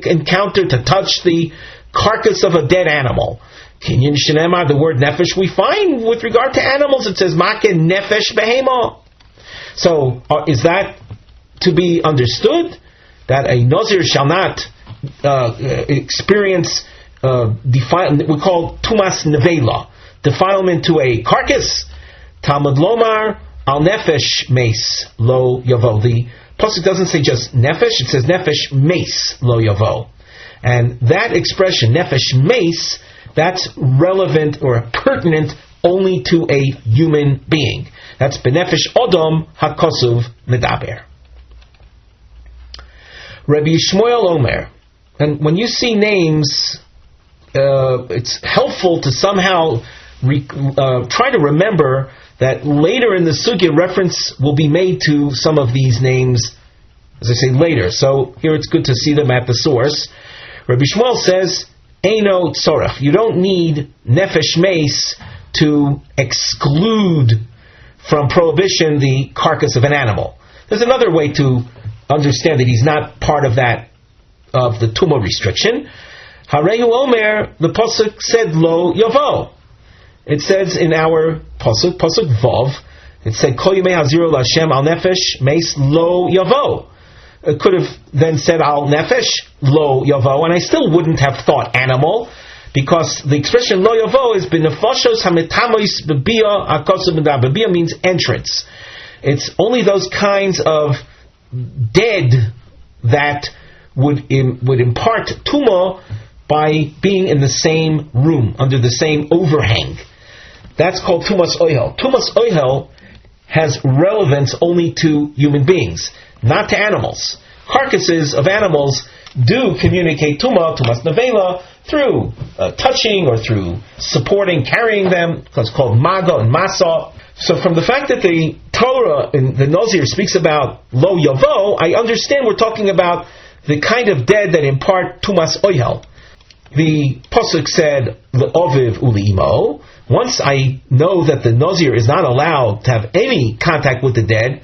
encounter, to touch the carcass of a dead animal. Kinyan Shenema, the word nefesh we find with regard to animals, it says Maken Nefesh Behema. So is that to be understood? That a Nazir shall not experience we call Tumas Nevela, defilement to a carcass. Talmud Lomar Al Nefesh Meis Lo Yavo. The pasuk doesn't say just Nefesh, it says Nefesh Meis Lo Yavo. And that expression, Nefesh Meis, that's relevant or pertinent only to a human being. That's Benefesh Odom HaKosuv Medaber. Rabbi Yishmael Omer. And when you see names, it's helpful to somehow try to remember that later in the sugya reference will be made to some of these names, as I say, later. So here it's good to see them at the source. Rabbi Shmuel says, Eino tzorach. You don't need nefesh meis to exclude from prohibition the carcass of an animal. There's another way to understand that he's not part of that, of the tumah restriction. Harehu Omer, the pasuk said lo yavo. It says in our pasuk vav, it said kol yimei haziro l'Hashem al nefesh meis lo yavo. It could have then said al nefesh lo yavo, and I still wouldn't have thought animal, because the expression lo yavo is benefashos hametamos bebia akosu b'da. Bebia means entrance. It's only those kinds of dead that would impart tumah by being in the same room, under the same overhang. That's called tumas oihel. Tumas oihel has relevance only to human beings, not to animals. Carcasses of animals do communicate tumas nevela, through touching or through supporting, carrying them. It's called maga and masa. So from the fact that the Torah in the Nazir speaks about lo yavo, I understand we're talking about the kind of dead that impart tumas oihel. The pasuk said le'oviv uli'imo. Once I know that the Nazir is not allowed to have any contact with the dead,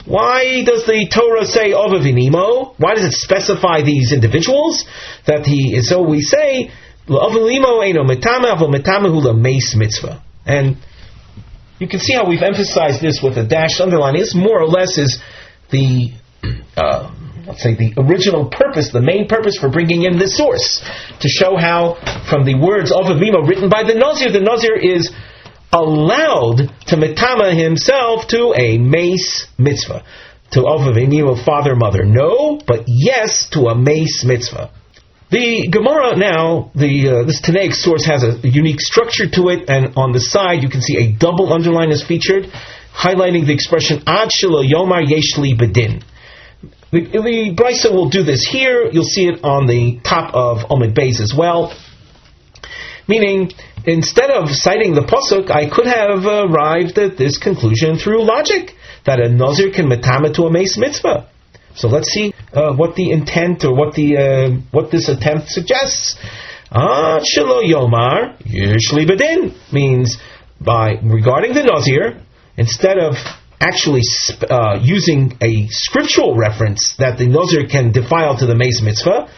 why does the Torah say oviv inimo? Why does it specify these individuals? That he is, so we say le'oviv uli'imo eino metame avo metamehu le'meis mitzvah. And you can see how we've emphasized this with a dash underlining. This more or less is the let's say the original purpose, the main purpose for bringing in this source, to show how from the words of Avimo written by the Nazir is allowed to metama himself to a mace mitzvah. to Ovav Imo, father, mother. No, but yes to a mace mitzvah. The Gemara now, this Tanaic source has a unique structure to it, and on the side you can see a double underline is featured, highlighting the expression Ad shelo yomar yesh li bedin. The Brisa will do this here. You'll see it on the top of Omid Beis as well. Meaning, instead of citing the pasuk, I could have arrived at this conclusion through logic, that a Nazir can metame to a mace mitzvah. So let's see what the intent, or what this attempt suggests. Shelo yomar yesh li bedin means, regarding the Nazir, instead of actually using a scriptural reference that the Nazir can defile to the mace mitzvah,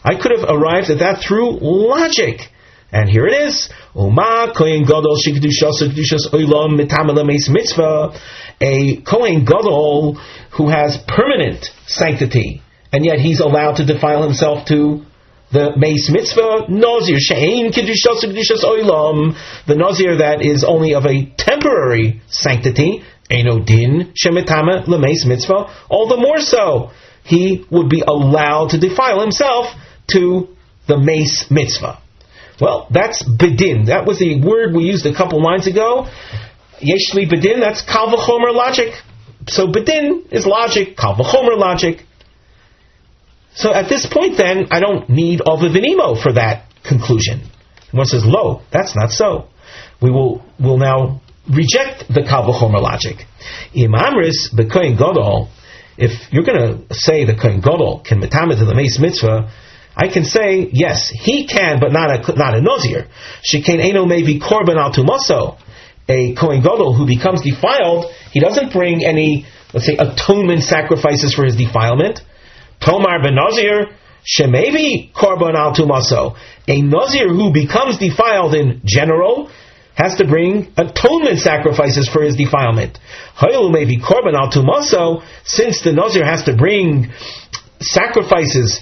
I could have arrived at that through logic. And here it is. A Kohen Gadol who has permanent sanctity, and yet he's allowed to defile himself to the mace mitzvah. Nazir she'ein kedushas kedushas olam, the Nazir that is only of a temporary sanctity. Eino din shemetame lemeis mitzvah. All the more so, he would be allowed to defile himself to the mace mitzvah. Well, that's bedin. That was the word we used a couple lines ago. Yesh li bedin, that's kal v'chomer logic. So bedin is logic, kal v'chomer logic. So at this point then, I don't need Ovav and Imo for that conclusion. One says, lo, that's not so. We'll now reject the kal v'chomer logic. Im amris b'kohen gadol, if you're going to say the kohen gadol can metame to the mace mitzvah, I can say, yes, he can, but not a Nazir. Shekain eino mevi korban al tumaso. A kohen gadol who becomes defiled, he doesn't bring any, let's say, atonement sacrifices for his defilement. Tomar ben-Nazir shemevi korban al tumaso. A Nazir who becomes defiled in general has to bring atonement sacrifices for his defilement. Hayu mevi korban al tumaso, since the Nazir has to bring sacrifices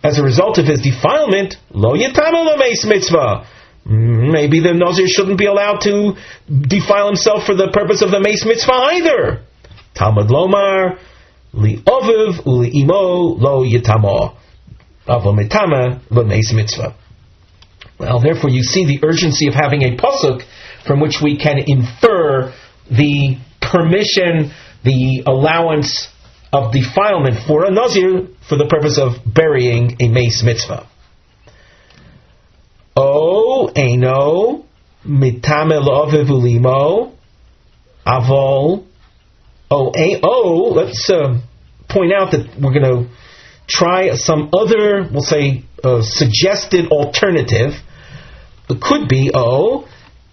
as a result of his defilement, lo yitama lemeis mitzvah. Maybe the Nazir shouldn't be allowed to defile himself for the purpose of the mace mitzvah either. Talmud lomar li oviv uli imo lo yitama avo mitama lemeis mitzvah. Well, therefore, you see the urgency of having a pasuk from which we can infer the permission, the allowance of defilement for a Nazir for the purpose of burying a mace mitzvah. O eino mitame lo'aviv ulimo avol. Let's point out that we're going to try some other, we'll say, suggested alternative. It could be eino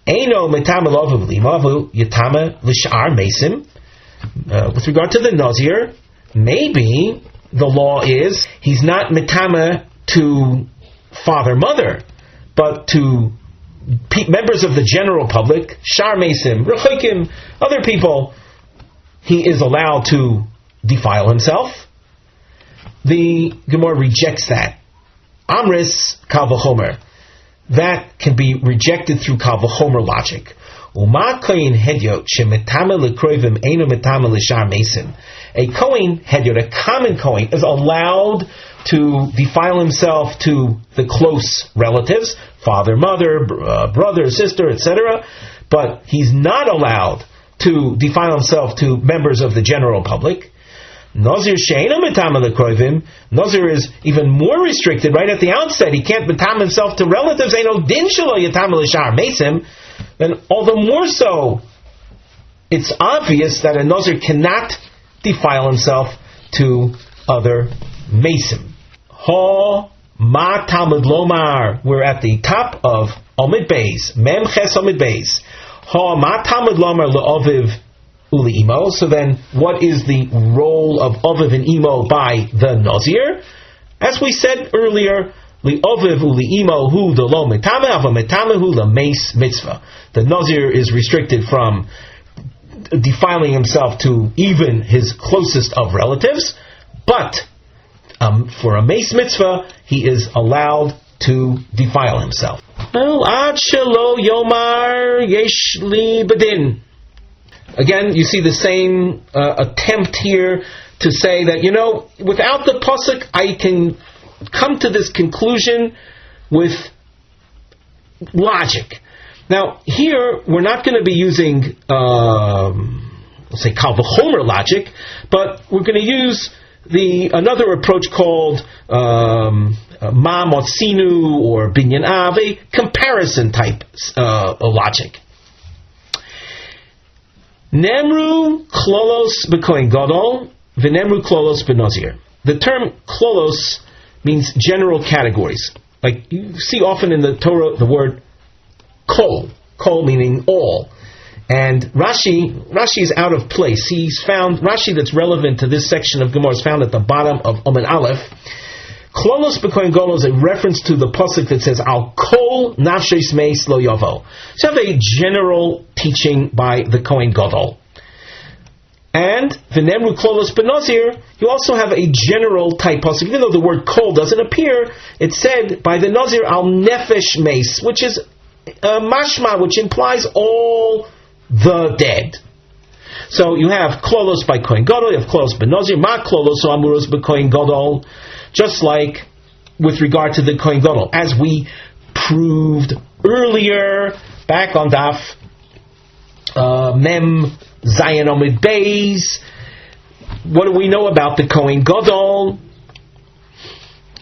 mitame lo'aviv ulimo avol yitame l'shar mesim. With regard to the Nazir, maybe the law is he's not metame to father, mother, but to members of the general public, shar mesim, rechikim, other people, he is allowed to defile himself. The Gemara rejects that. Amris kal v'chomer. That can be rejected through kal v'chomer logic. A Kohen hedyot, a common Kohen, is allowed to defile himself to the close relatives, father, mother, brother, sister, etc., but he's not allowed to defile himself to members of the general public. Nazir she'eino metame lekrovim. Nazir is even more restricted right at the outset. He can't metame himself to relatives. Eino din shelo yitame l'shar mesim. Then all the more so, it's obvious that a Nazir cannot defile himself to other mesim. Ha ma Talmud lomar. We're at the top of Omid Beis, Mem Ches Omid Beis. Ha ma Talmud lomar le'oviv uli imo. So then, what is the role of oviv and imo by the Nazir? As we said earlier, li'oviv uli imo hu de lo metame ava metame hu la mace mitzvah. The Nazir is restricted from defiling himself to even his closest of relatives, but for a mace mitzvah, he is allowed to defile himself. Well, ad shelo yomar yesh li bedin. Again, you see the same attempt here to say that, without the pasuk, I can come to this conclusion with logic. Now, here, we're not going to be using, let's say, kal v'chomer logic, but we're going to use another approach called ma motzinu or binyan av, a comparison type logic. Nemru klolos b'kohen gadol v'nemru klolos b'nazir. The term klolos means general categories. Like you see often in the Torah the word kol meaning all. And Rashi is out of place. He's found Rashi that's relevant to this section of Gemara is found at the bottom of Omen Aleph. Klolos b'kohen gadol is a reference to the pasuk that says Al kol nafshes meis lo yavo. So you have a general teaching by the Kohen Gadol. And v'nemru klolos b'nazir, you also have a general type pasuk. Even though the word kol doesn't appear, it's said by the Nazir al nefesh meis, which is mashma, which implies all the dead. So you have klolos by Kohen Gadol, you have klolos b'nazir, ma klolos o amuros b'kohen Gadol, just like with regard to the Kohen Gadol, as we proved earlier back on Daf Mem Zayin Omid Beis. What do we know about the Kohen Gadol?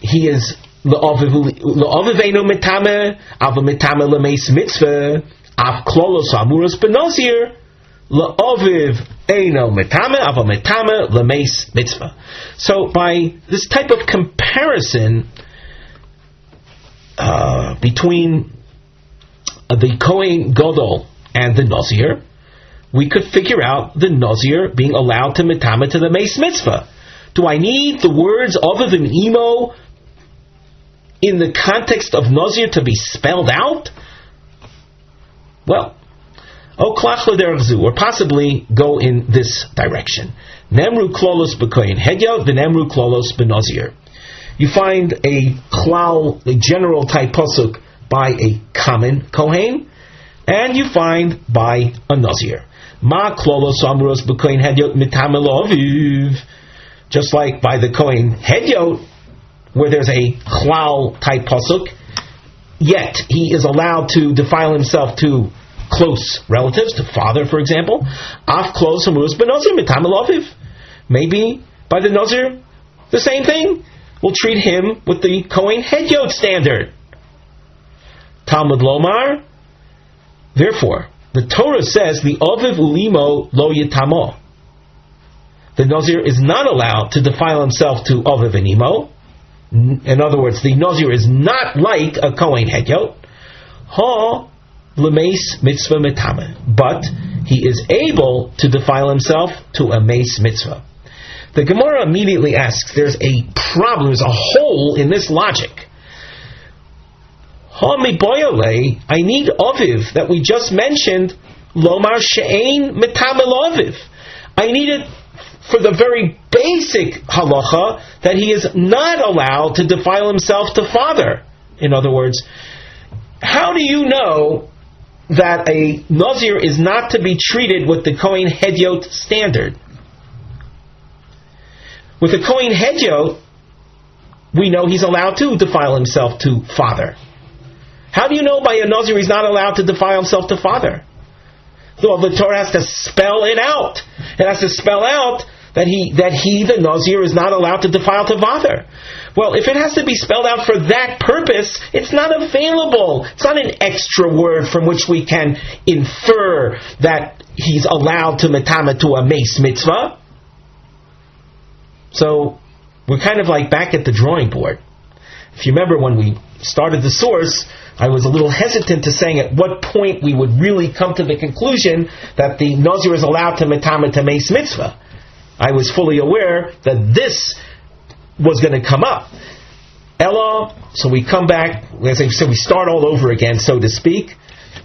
He is le'aviveinu mitame, ava mitame lemeis mitzvah, av klolos amuros b'nazir, le'aviv eino mitame, ava mitame lemeis mitzvah. So by this type of comparison between the Kohen Gadol and the Nazir, we could figure out the Nazir being allowed to mitame to the meis mitzvah. Do I need the words aviv and imo in the context of Nazir to be spelled out? Well, or possibly go in this direction. Nemru klolos b'kohen hedya v'nemru klolos b'nazir. You find a klal, a general type pasuk by a common kohen, and you find by a nazir. Ma klolos amros b'kohen hedyot mitamel aviv. Just like by the kohen hedyot, where there's a klal type pasuk, yet he is allowed to defile himself to close relatives, to father, for example. Af klos amros b'nazir mitamel aviv. Maybe by the nazir, the same thing. We'll treat him with the kohen hedyot standard. Talmud Lomar. Therefore, the Torah says the aviv ulimo lo yitamo. The Nazir is not allowed to defile himself to aviv and imo. In other words, the Nazir is not like a kohen hedyot. Ha lemeis mitzvah mitame, but he is able to defile himself to a meis mitzvah. The Gemara immediately asks, there's a problem, there's a hole in this logic. Ha miboyole, I need aviv that we just mentioned, lomar she'ein mitamel aviv. I need it for the very basic halacha that he is not allowed to defile himself to father. In other words, how do you know that a Nazir is not to be treated with the Kohen hedyot standard? With a Kohen hedyot, we know he's allowed to defile himself to father. How do you know by a Nazir he's not allowed to defile himself to father? So the Torah has to spell it out. It has to spell out that he, the Nazir, is not allowed to defile to father. Well, if it has to be spelled out for that purpose, it's not available. It's not an extra word from which we can infer that he's allowed to metame to a meis mitzvah. So we're kind of like back at the drawing board. If you remember when we started the source, I was a little hesitant to saying at what point we would really come to the conclusion that the Nazir is allowed to metame to meis mitzvah. I was fully aware that this was going to come up. Ella, so we come back, as I said, we start all over again, so to speak,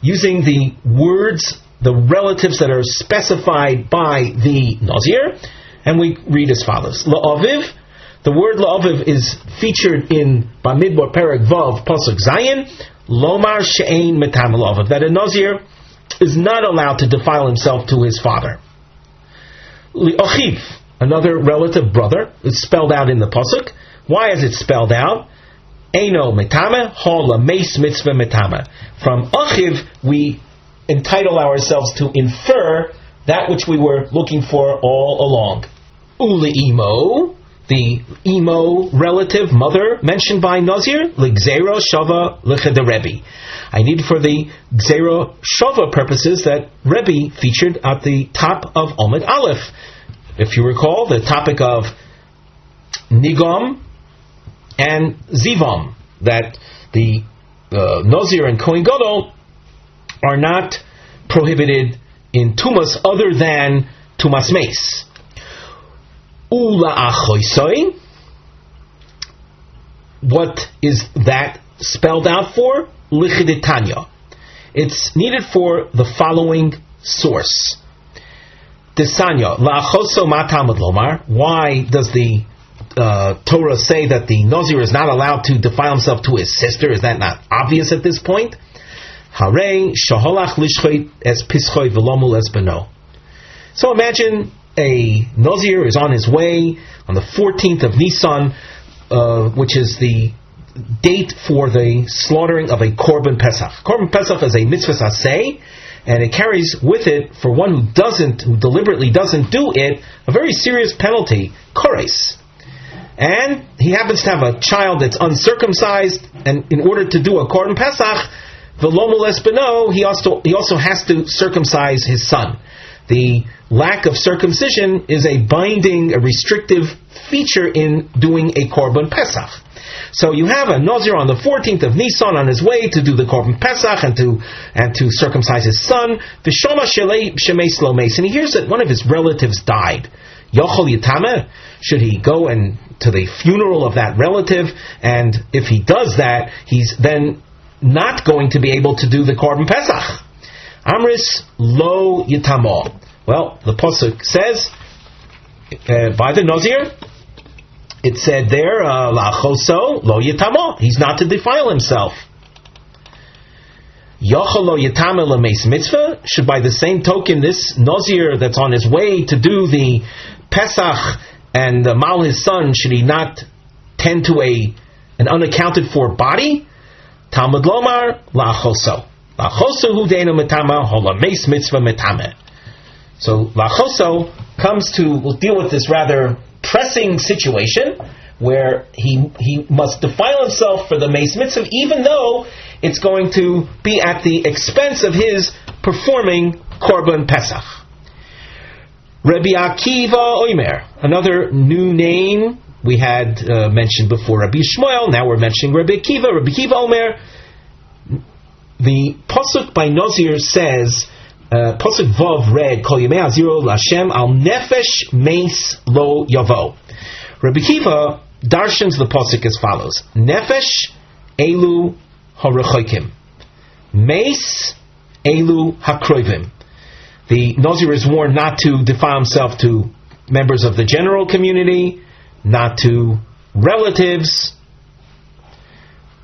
using the words, the relatives that are specified by the Nazir, and we read as follows. La'aviv, the word la'aviv is featured in Bamidbar Perek Vav Pasuk Zayin, Lomar she'ein metam la'aviv, that a Nazir is not allowed to defile himself to his father. Li'achiv, another relative brother, is spelled out in the pasuk. Why is it spelled out? Eino metame, ha lameis mitzvah metame. From achiv, we entitle ourselves to infer that which we were looking for all along. Uli imo, the imo relative mother mentioned by Nazir, l'gzero shava l'cheda Rebbe. I need for the gzero shava purposes that Rebbe featured at the top of Omid Aleph. If you recall, the topic of nigam and zivam, that the Nazir and Kohen Gadol are not prohibited in tumas other than tumas meis. Ula achoisoi, what is that spelled out for? Lichiditanya. It's needed for the following source. Desanya, la'achoso ma talmud lomar. Why does the Torah say that the Nazir is not allowed to defile himself to his sister? Is that not obvious at this point? Harei shaholach lishchot es pischoi v'lomul es beno. So imagine a Nazir is on his way on the 14th of Nisan, which is the date for the slaughtering of a Korban Pesach. Korban Pesach is a mitzvah aseh, and it carries with it, for one who deliberately doesn't do it, a very serious penalty, kores. And he happens to have a child that's uncircumcised, and in order to do a Korban Pesach, v'lomul es beno, he also has to circumcise his son. The lack of circumcision is a binding, a restrictive feature in doing a Korban Pesach. So you have a Nazir on the 14th of Nisan on his way to do the Korban Pesach and to circumcise his son. V'shoma shelei shemei slomeis, and he hears that one of his relatives died. Yochol yitame, should he go to the funeral of that relative? And if he does that, he's then not going to be able to do the Korban Pesach. Amris lo yitamo. Well, the pasuk says by the Nazir, it said there, la'achoso lo yitamo. He's not to defile himself. Yochel lo yitame l'meis mitzvah. Should by the same token, this Nazir that's on his way to do the Pesach and mal his son, should he not tend to an unaccounted for body? Talmud lomar la'achoso. La'achoso hu deinu metama ho l'meis mitzvah metame. So la'achoso comes to, we'll deal with this rather pressing situation where he must defile himself for the meis mitzvah, even though it's going to be at the expense of his performing Korban Pesach. Rabbi Akiva Omer, another new name we had mentioned before Rabbi Shmuel, now we're mentioning Rabbi Akiva. Rabbi Akiva Omer, the pasuk by Nazir says, pasuk Vav read, Kol Yemei Aziro L'Hashem Al Nefesh Meis Lo Yavo. Rabbi Akiva darshans the pasuk as follows: Nefesh Elu Harechokim, Meis Elu Hakroivim. The Nazir is warned not to defile himself to members of the general community, not to relatives.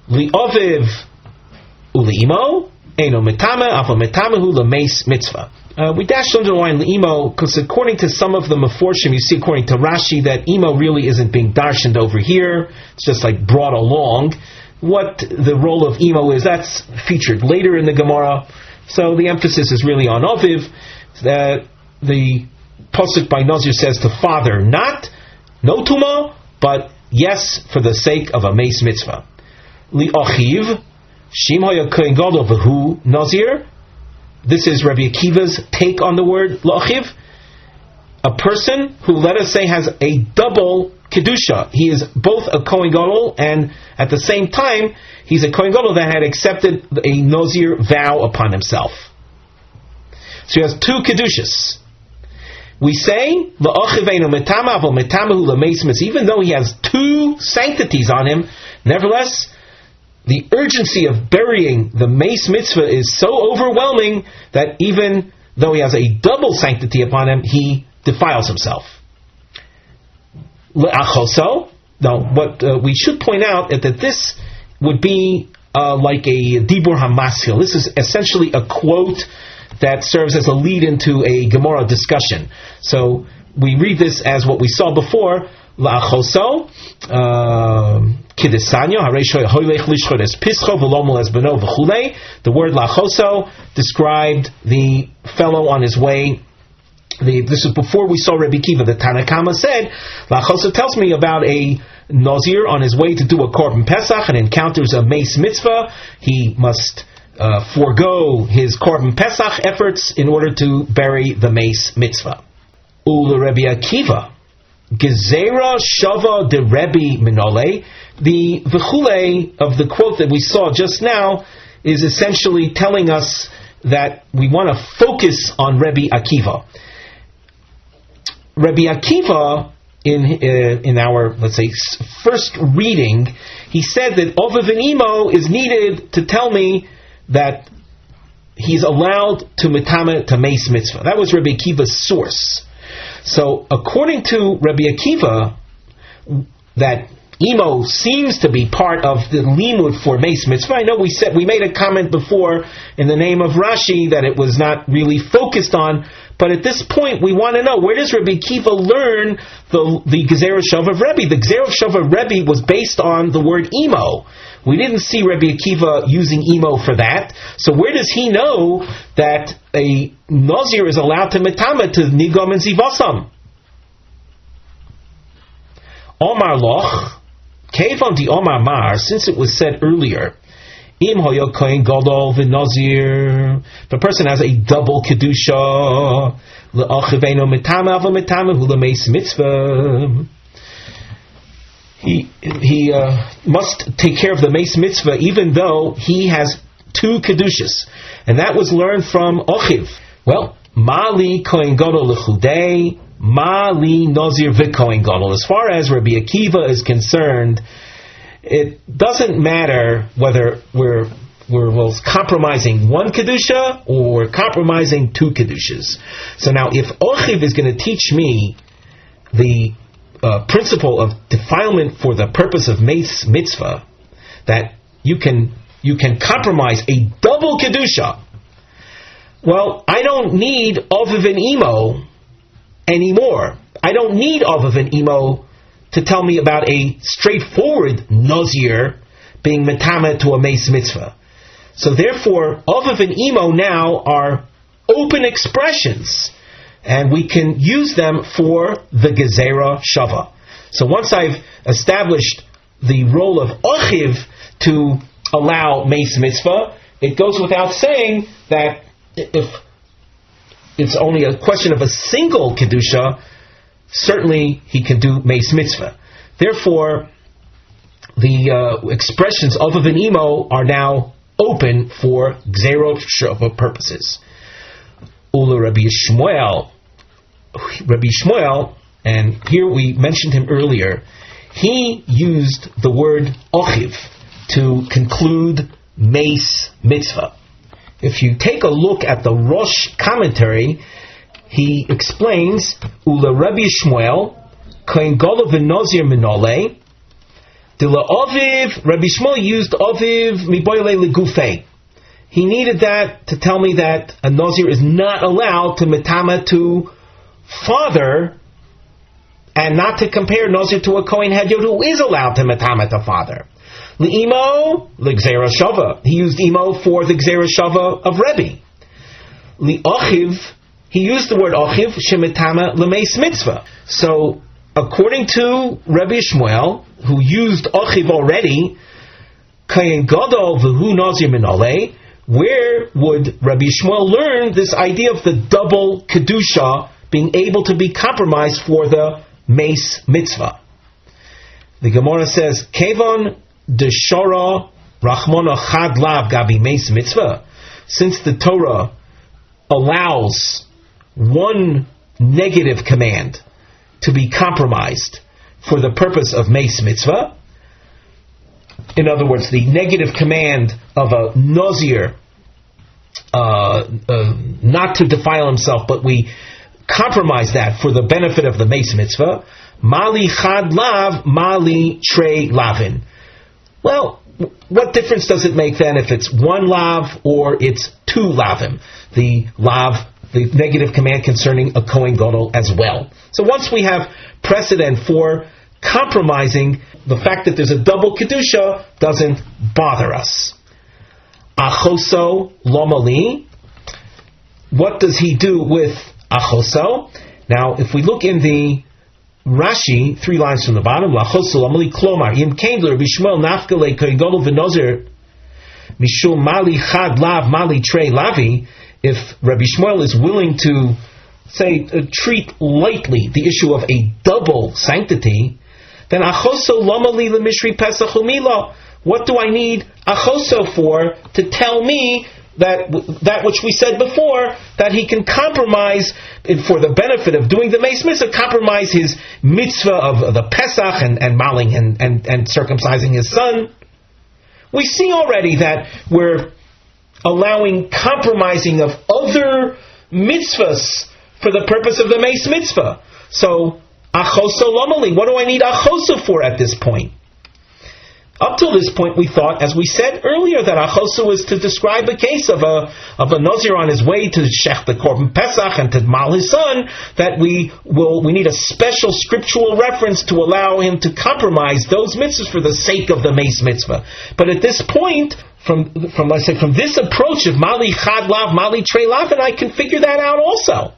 Li'oviv uli'imo eino metame afa metamehu lemeis mitzvah. We dashed under the line imo because according to some of the meforshim, you see according to Rashi that imo really isn't being darshaned over here. It's just like brought along. What the role of imo is, that's featured later in the Gemara. So the emphasis is really on oviv. That the pasuk by Nazir says to father, not no tuma, but yes for the sake of a meis mitzvah. Li'achiv shim haya kohen gadol v'hu Nazir. This is Rabbi Akiva's take on the word la'achiv. A person who, let us say, has a double kedusha. He is both a kohen gadol and at the same time he's a kohen gadol that had accepted a Nazir vow upon himself. So he has two kedushas. We say even though he has two sanctities on him, nevertheless, the urgency of burying the meis mitzvah is so overwhelming that even though he has a double sanctity upon him, he defiles himself. Now, what we should point out is that this would be like a dibur hamaschil. This is essentially a quote that serves as a lead into a Gemara discussion. So we read this as what we saw before. La'achoso kidesanyo hareishoy hoylech lishchot es pischo v'lomol es beno v'chulei. The word la'achoso described the fellow on his way. This is before we saw Rabbi Kiva. The Tanakama said, la'achoso tells me about a Nazir on his way to do a korban pesach and encounters a mace mitzvah. He must forego his korban pesach efforts in order to bury the mace mitzvah. Ula Rabbi Akiva Gezerah Shava de Rebbe Minole. The v'chule of the quote that we saw just now is essentially telling us that we want to focus on Rebbe Akiva. Rebbe Akiva, in our, let's say, first reading, he said that Ovav and Imo is needed to tell me that he's allowed to mitame to mace mitzvah. That was Rebbe Akiva's source. So, according to Rabbi Akiva, that Imo seems to be part of the limud for mace mitzvah. I know we made a comment before in the name of Rashi that it was not really focused on, but at this point we want to know, where does Rabbi Akiva learn the Gezerah Shav of Rebbe? The Gezerah Shav of Rebbe was based on the word Imo. We didn't see Rabbi Akiva using Imo for that. So where does he know that a Nazir is allowed to mitama to Nigam and Zivasam? Omar Loch, Kevon di Omar Mar, since it was said earlier, Im hoyo kohen gadol v'nazir, if a person has a double kedusha, le'achiveno mitama ava mitama hu le'meis mitzvah, he must take care of the mace mitzvah even though he has two kedushas. And that was learned from Ochiv. Well, Mali kohen gadol lechudei, Mali Nazir v'kohen gadol. As far as Rabbi Akiva is concerned, it doesn't matter whether we're compromising one kedusha or compromising two kedushas. So now, if Ochiv is going to teach me the principle of defilement for the purpose of mace mitzvah, that you can compromise a double kedusha. Well, I don't need Oviv and Imo anymore. I don't need Oviv and Imo to tell me about a straightforward Nazir being metama to a mace mitzvah. So therefore, Oviv and Imo now are open expressions, and we can use them for the Gezerah Shava. So once I've established the role of Ochiv to allow mace mitzvah, it goes without saying that if it's only a question of a single kedusha, certainly he can do mace mitzvah. Therefore, the expressions of an imo are now open for Gezerah Shava purposes. Ula Rabbi Shmuel, and here we mentioned him earlier, he used the word ochiv to conclude mace mitzvah. If you take a look at the Rosh commentary, he explains, Ula Rabbi Shmuel, kohen gadol v'nazir minole, dila oviv, Rabbi Shmuel used oviv miboyle legufei. He needed that to tell me that a Nazir is not allowed to metama to father, and not to compare Nazir to a Kohen Hedyot who is allowed to metama to father. L'imo, l'gzera shava. He used imo for the gzera shava of Rebbe. L'ochiv, he used the word ochiv, shemetama l'meis mitzvah. So, according to Rabbi Shmuel, who used ochiv already, kohen gadol v'hu Nazir minole, where would Rabbi Shmuel learn this idea of the double kedusha being able to be compromised for the mace mitzvah? The Gemara says, Kevon deshara rachmona chad lav gabi mace mitzvah. Since the Torah allows one negative command to be compromised for the purpose of mace mitzvah, in other words, the negative command of a Nazir not to defile himself, but we compromise that for the benefit of the mace mitzvah. Mali chad lav, mali trei lavin. Well, what difference does it make then if it's one lav or it's two lavim? The negative command concerning a Kohen Gadol as well. So once we have precedent for compromising, the fact that there's a double kedusha doesn't bother us. Achoso lomali. What does he do with achoso? Now, if we look in the Rashi, 3 lines from the bottom, lachoso lomali klomar im kendler bishmol nafkale kohen gadol v'nazir mishum mali chad lav mali trei lavi. If Rabbi Shmuel is willing to, say, treat lightly the issue of a double sanctity, then achoso lomali lemishri pesach umila. What do I need achoso for to tell me that which we said before, that he can compromise for the benefit of doing the Meis Mitzvah, compromise his mitzvah of the Pesach and maling and circumcising his son? We see already that we're allowing compromising of other mitzvahs for the purpose of the Meis Mitzvah. So, achoso lomali, what do I need achoso for at this point? Up till this point, we thought, as we said earlier, that achoso was to describe a case of a Nazir on his way to shech the korban Pesach and to mal his son, that we need a special scriptural reference to allow him to compromise those mitzvahs for the sake of the Meis Mitzvah. But at this point, from this approach of mali chad lav, mali trei lav, and I can figure that out also.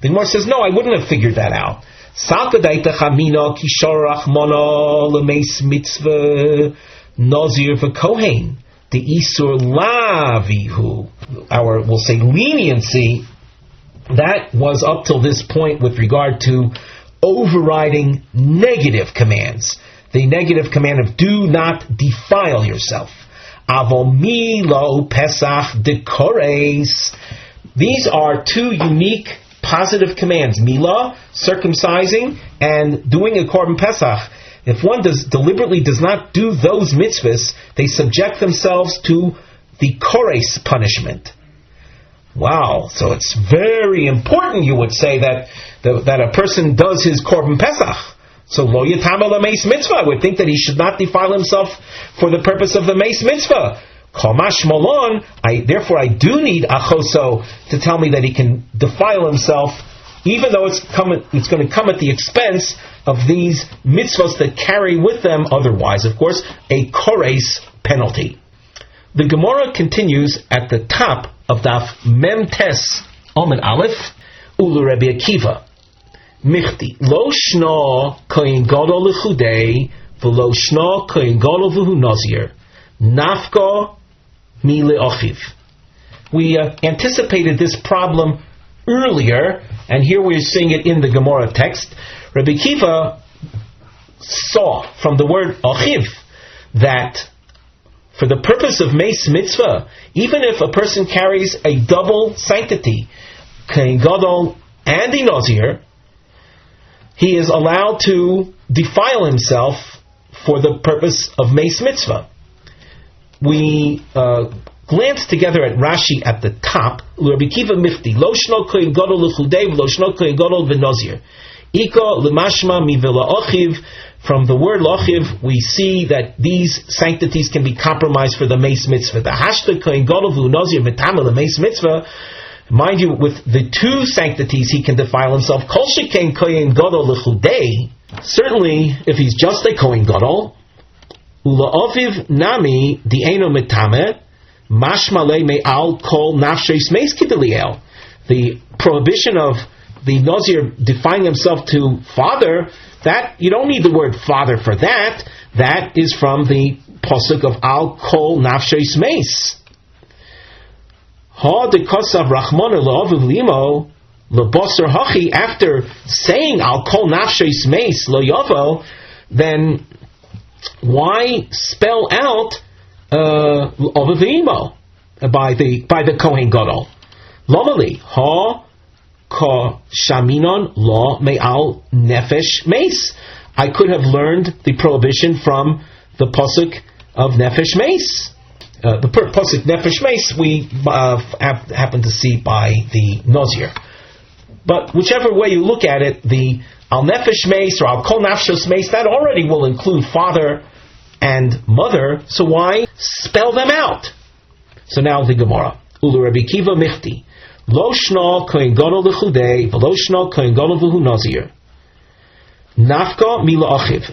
The Gemara says, no, I wouldn't have figured that out. Sakadaita chamina kisharach mono lemeis mitzvah nazir v'kohen the isur lavihu. Our, we'll say, leniency that was up till this point with regard to overriding negative commands. The negative command of do not defile yourself. Avomilo pesach dekores. These are 2 unique positive commands: Milah, circumcising, and doing a korban Pesach. If one deliberately does not do those mitzvahs, they subject themselves to the kores punishment. Wow! So it's very important, you would say, that a person does his korban Pesach. So lo yitama meis mitzvah. I would think that he should not defile himself for the purpose of the Meis Mitzvah. Kamash malon, therefore I do need achoso to tell me that he can defile himself, even though it's going to come at the expense of these mitzvahs that carry with them, otherwise, of course, a kores penalty. The Gemara continues at the top of Daf Mem Tes Omen Aleph, Ulu Rabbi Akiva, Michti, Lo Shna Kohen Gadol L'Chudei, V'lo Shna Kohen Gadol V'hu Nazir, Nafka Mile Ochiv. We anticipated this problem earlier, and here we're seeing it in the Gemara text. Rabbi Akiva saw from the word Ochiv that for the purpose of Meis Mitzvah, even if a person carries a double sanctity, Kohen Gadol and a Nazir, he is allowed to defile himself for the purpose of Meis Mitzvah. We glance together at Rashi at the top. Rabbi Akiva Mifti, Lo Shno Kohen Gadol L'Chudei, Lo Shno Kohen Gadol V'Nazir. Ika L'Mashma Mivela Ochiv. From the word Lochiv, we see that these sanctities can be compromised for the Meis Mitzvah. The Hashta Kohen Gadol V'Nazir V'Tamel the Meis Mitzvah. Mind you, with the 2 sanctities he can defile himself. Kol Sheken Kohen Gadol L'Chudei. Certainly, if he's just a Kohen Gadol, Ula Oviv Nami Di'eno Metame Mashmale Me'al Kol Nafshes Meis Kideliel. The prohibition of the Nazir defining himself to father, that you don't need the word father for that. That is from the pasuk of Al Kol Nafshes Meis. Ha de Kosav Rachmana Lo Limo Lebosar Hachi. After saying Al Kol Nafshes Meis Lo Yavo, then why spell out Ovavimo by the Kohen Gadol? Lomali Ha Ka Shaminon Lo Me'al Nefesh Meis. I could have learned the prohibition from the pasuk of Nefesh Meis. The pasuk Nefesh Meis we happen to see by the Nazir. But whichever way you look at it, the Al Nefesh Meis or Al Kol Nafshos Meis, that already will include father and mother, so why spell them out? So now the Gemara. Ulu Rabbi Kiva Michti. Lo shna kohen gadol l'chudei, v'lo shna kohen gadol v'hu Nazir. Nafka mila achiv.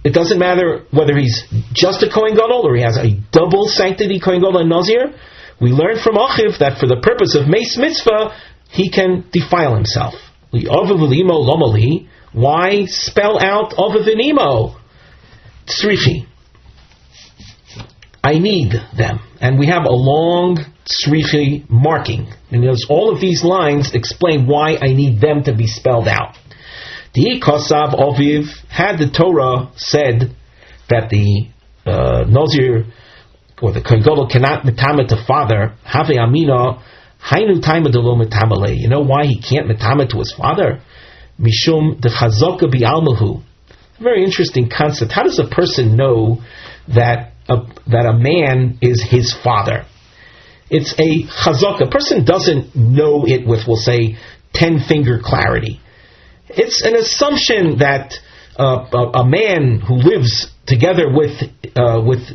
It doesn't matter whether he's just a kohen gadol or he has a double sanctity kohen gadol and Nazir. We learn from achiv that for the purpose of meis mitzvah, he can defile himself. Why spell out Avavinimo? Tzrichi. I need them. And we have a long tzrichi marking. And all of these lines explain why I need them to be spelled out. The Kosav Oviv, had the Torah said that the Nazir or the Kohen Gadol cannot metame to father, have amina. You know why he can't metame to his father? Mishum de chazoka bi'almahu. Very interesting concept. How does a person know that a man is his father? It's a chazoka. A person doesn't know it with, we'll say, 10-finger clarity. It's an assumption that a man who lives together with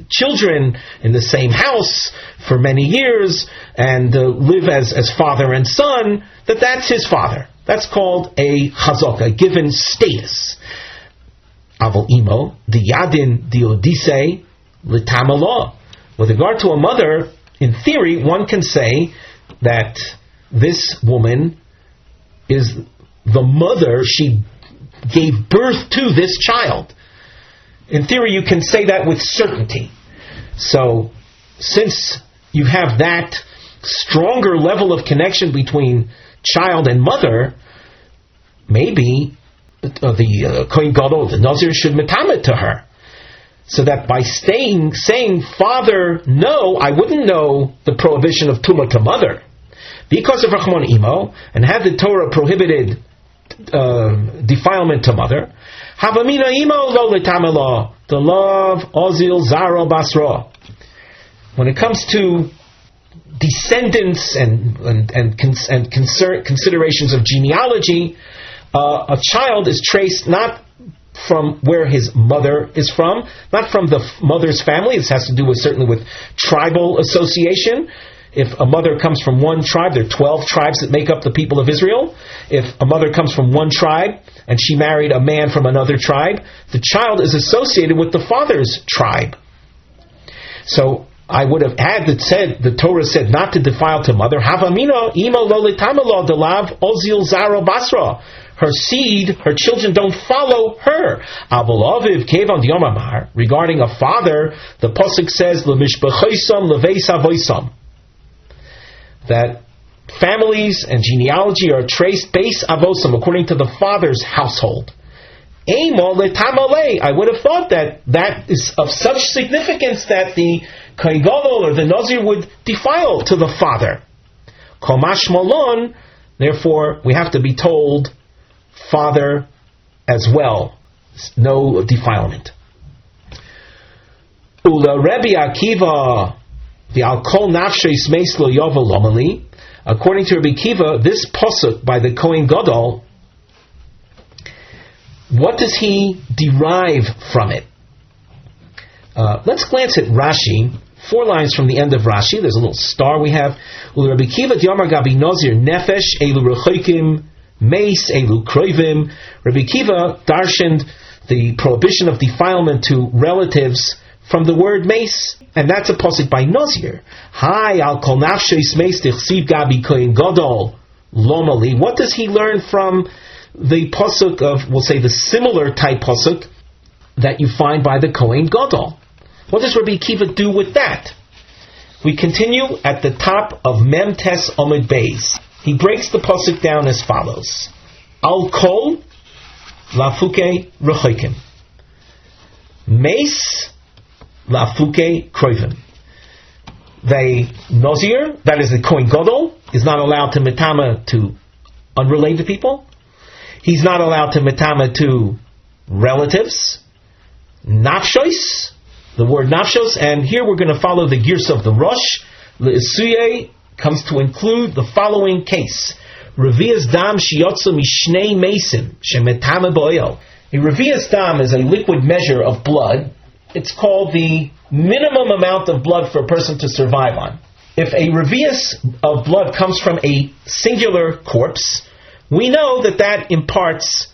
children in the same house for many years and live as father and son, that's his father. That's called a chazaka, a given status. Aval imo, the yadin diodise l'tamala. With regard to a mother, in theory, one can say that this woman is the mother. She gave birth to this child. In theory, you can say that with certainty. So, since you have that stronger level of connection between child and mother, maybe the Kohen Gadol, the Nazir, should metame to her. So that by saying father, no, I wouldn't know the prohibition of tumah to mother. Because of Rachmon Imo, and had the Torah prohibited defilement to mother, Havamina Imo lo letamela, the love Ozil Zaro Basra. When it comes to descendants and considerations of genealogy, a child is traced not from where his mother is from, not from the mother's family. This has to do certainly with tribal association. If a mother comes from one tribe, there are 12 tribes that make up the people of Israel. If a mother comes from one tribe and she married a man from another tribe, the child is associated with the father's tribe. So I would have had that said, the Torah said not to defile to mother. Havamina imo lo letamelo delav ozil zaro basra. Her seed, her children don't follow her. Avolaviv kevan diomamar. Regarding a father, the pasuk says lemishbechoisam leveis avoisam, that families and genealogy are traced base avosam, according to the father's household. Emo letamale. I would have thought that is of such significance that the Kohen Gadol or the Nazir would defile to the father. Komash malon. Therefore, we have to be told father as well. No defilement. Ula Rebbe Akiva, the Al Kol Nafshes Meislo Yovel Lomali. According to Rabbi Akiva, this pasuk by the Kohen Gadol, what does he derive from it? Let's glance at Rashi. 4 lines from the end of Rashi. There's a little star we have. Ula Rabbi Akiva Diamar Gabi Nazir Nefesh Elu Rechoikim Meis Elu Kroivim. Rabbi Akiva darshaned the prohibition of defilement to relatives from the word mace, and that's a pasuk by Nazir. Hi al kol nafshes meis tichsiv gabi kohen gadol lomali. What does he learn from the pasuk of, we'll say, the similar type pasuk that you find by the Kohen Gadol? What does Rabbi Akiva do with that? We continue at the top of Mem Tes Omid Beis. He breaks the pasuk down as follows: Al kol lafuke rechoikim meis lafuke kroivim. The Nazir, that is the Kohen Gadol, is not allowed to metama to unrelated people. He's not allowed to metama to relatives. Nafshos, the word nafshos, and here we're going to follow the girs of the Rosh. Le'isuye comes to include the following case: Revias dam shiyotzu mishnei mesim shemetama bo'el. A revias dam is a liquid measure of blood it's called the minimum amount of blood for a person to survive on. If a revius of blood comes from a singular corpse, we know that imparts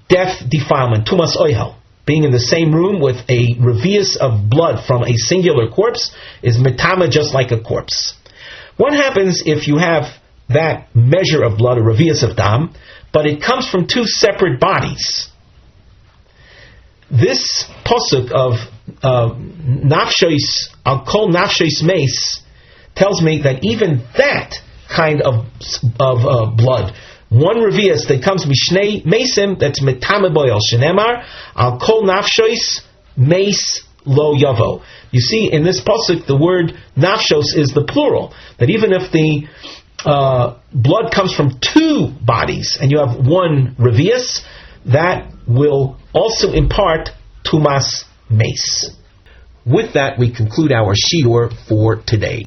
death defilement, tumas oihel. Being in the same room with a revius of blood from a singular corpse is metama, just like a corpse. What happens if you have that measure of blood, a revius of dam, but it comes from two separate bodies? This posuk of nafshois, I'll call nafshois meis, tells me that even that kind of blood, one revius that comes mishnei mesim, that's metame boyel shenemar, I'll call nafshois meis lo yavo. You see, in this pasuk, the word nafshos is the plural. That even if the blood comes from two bodies and you have one revius, that will also impart tumas meis. With that, we conclude our shiur for today.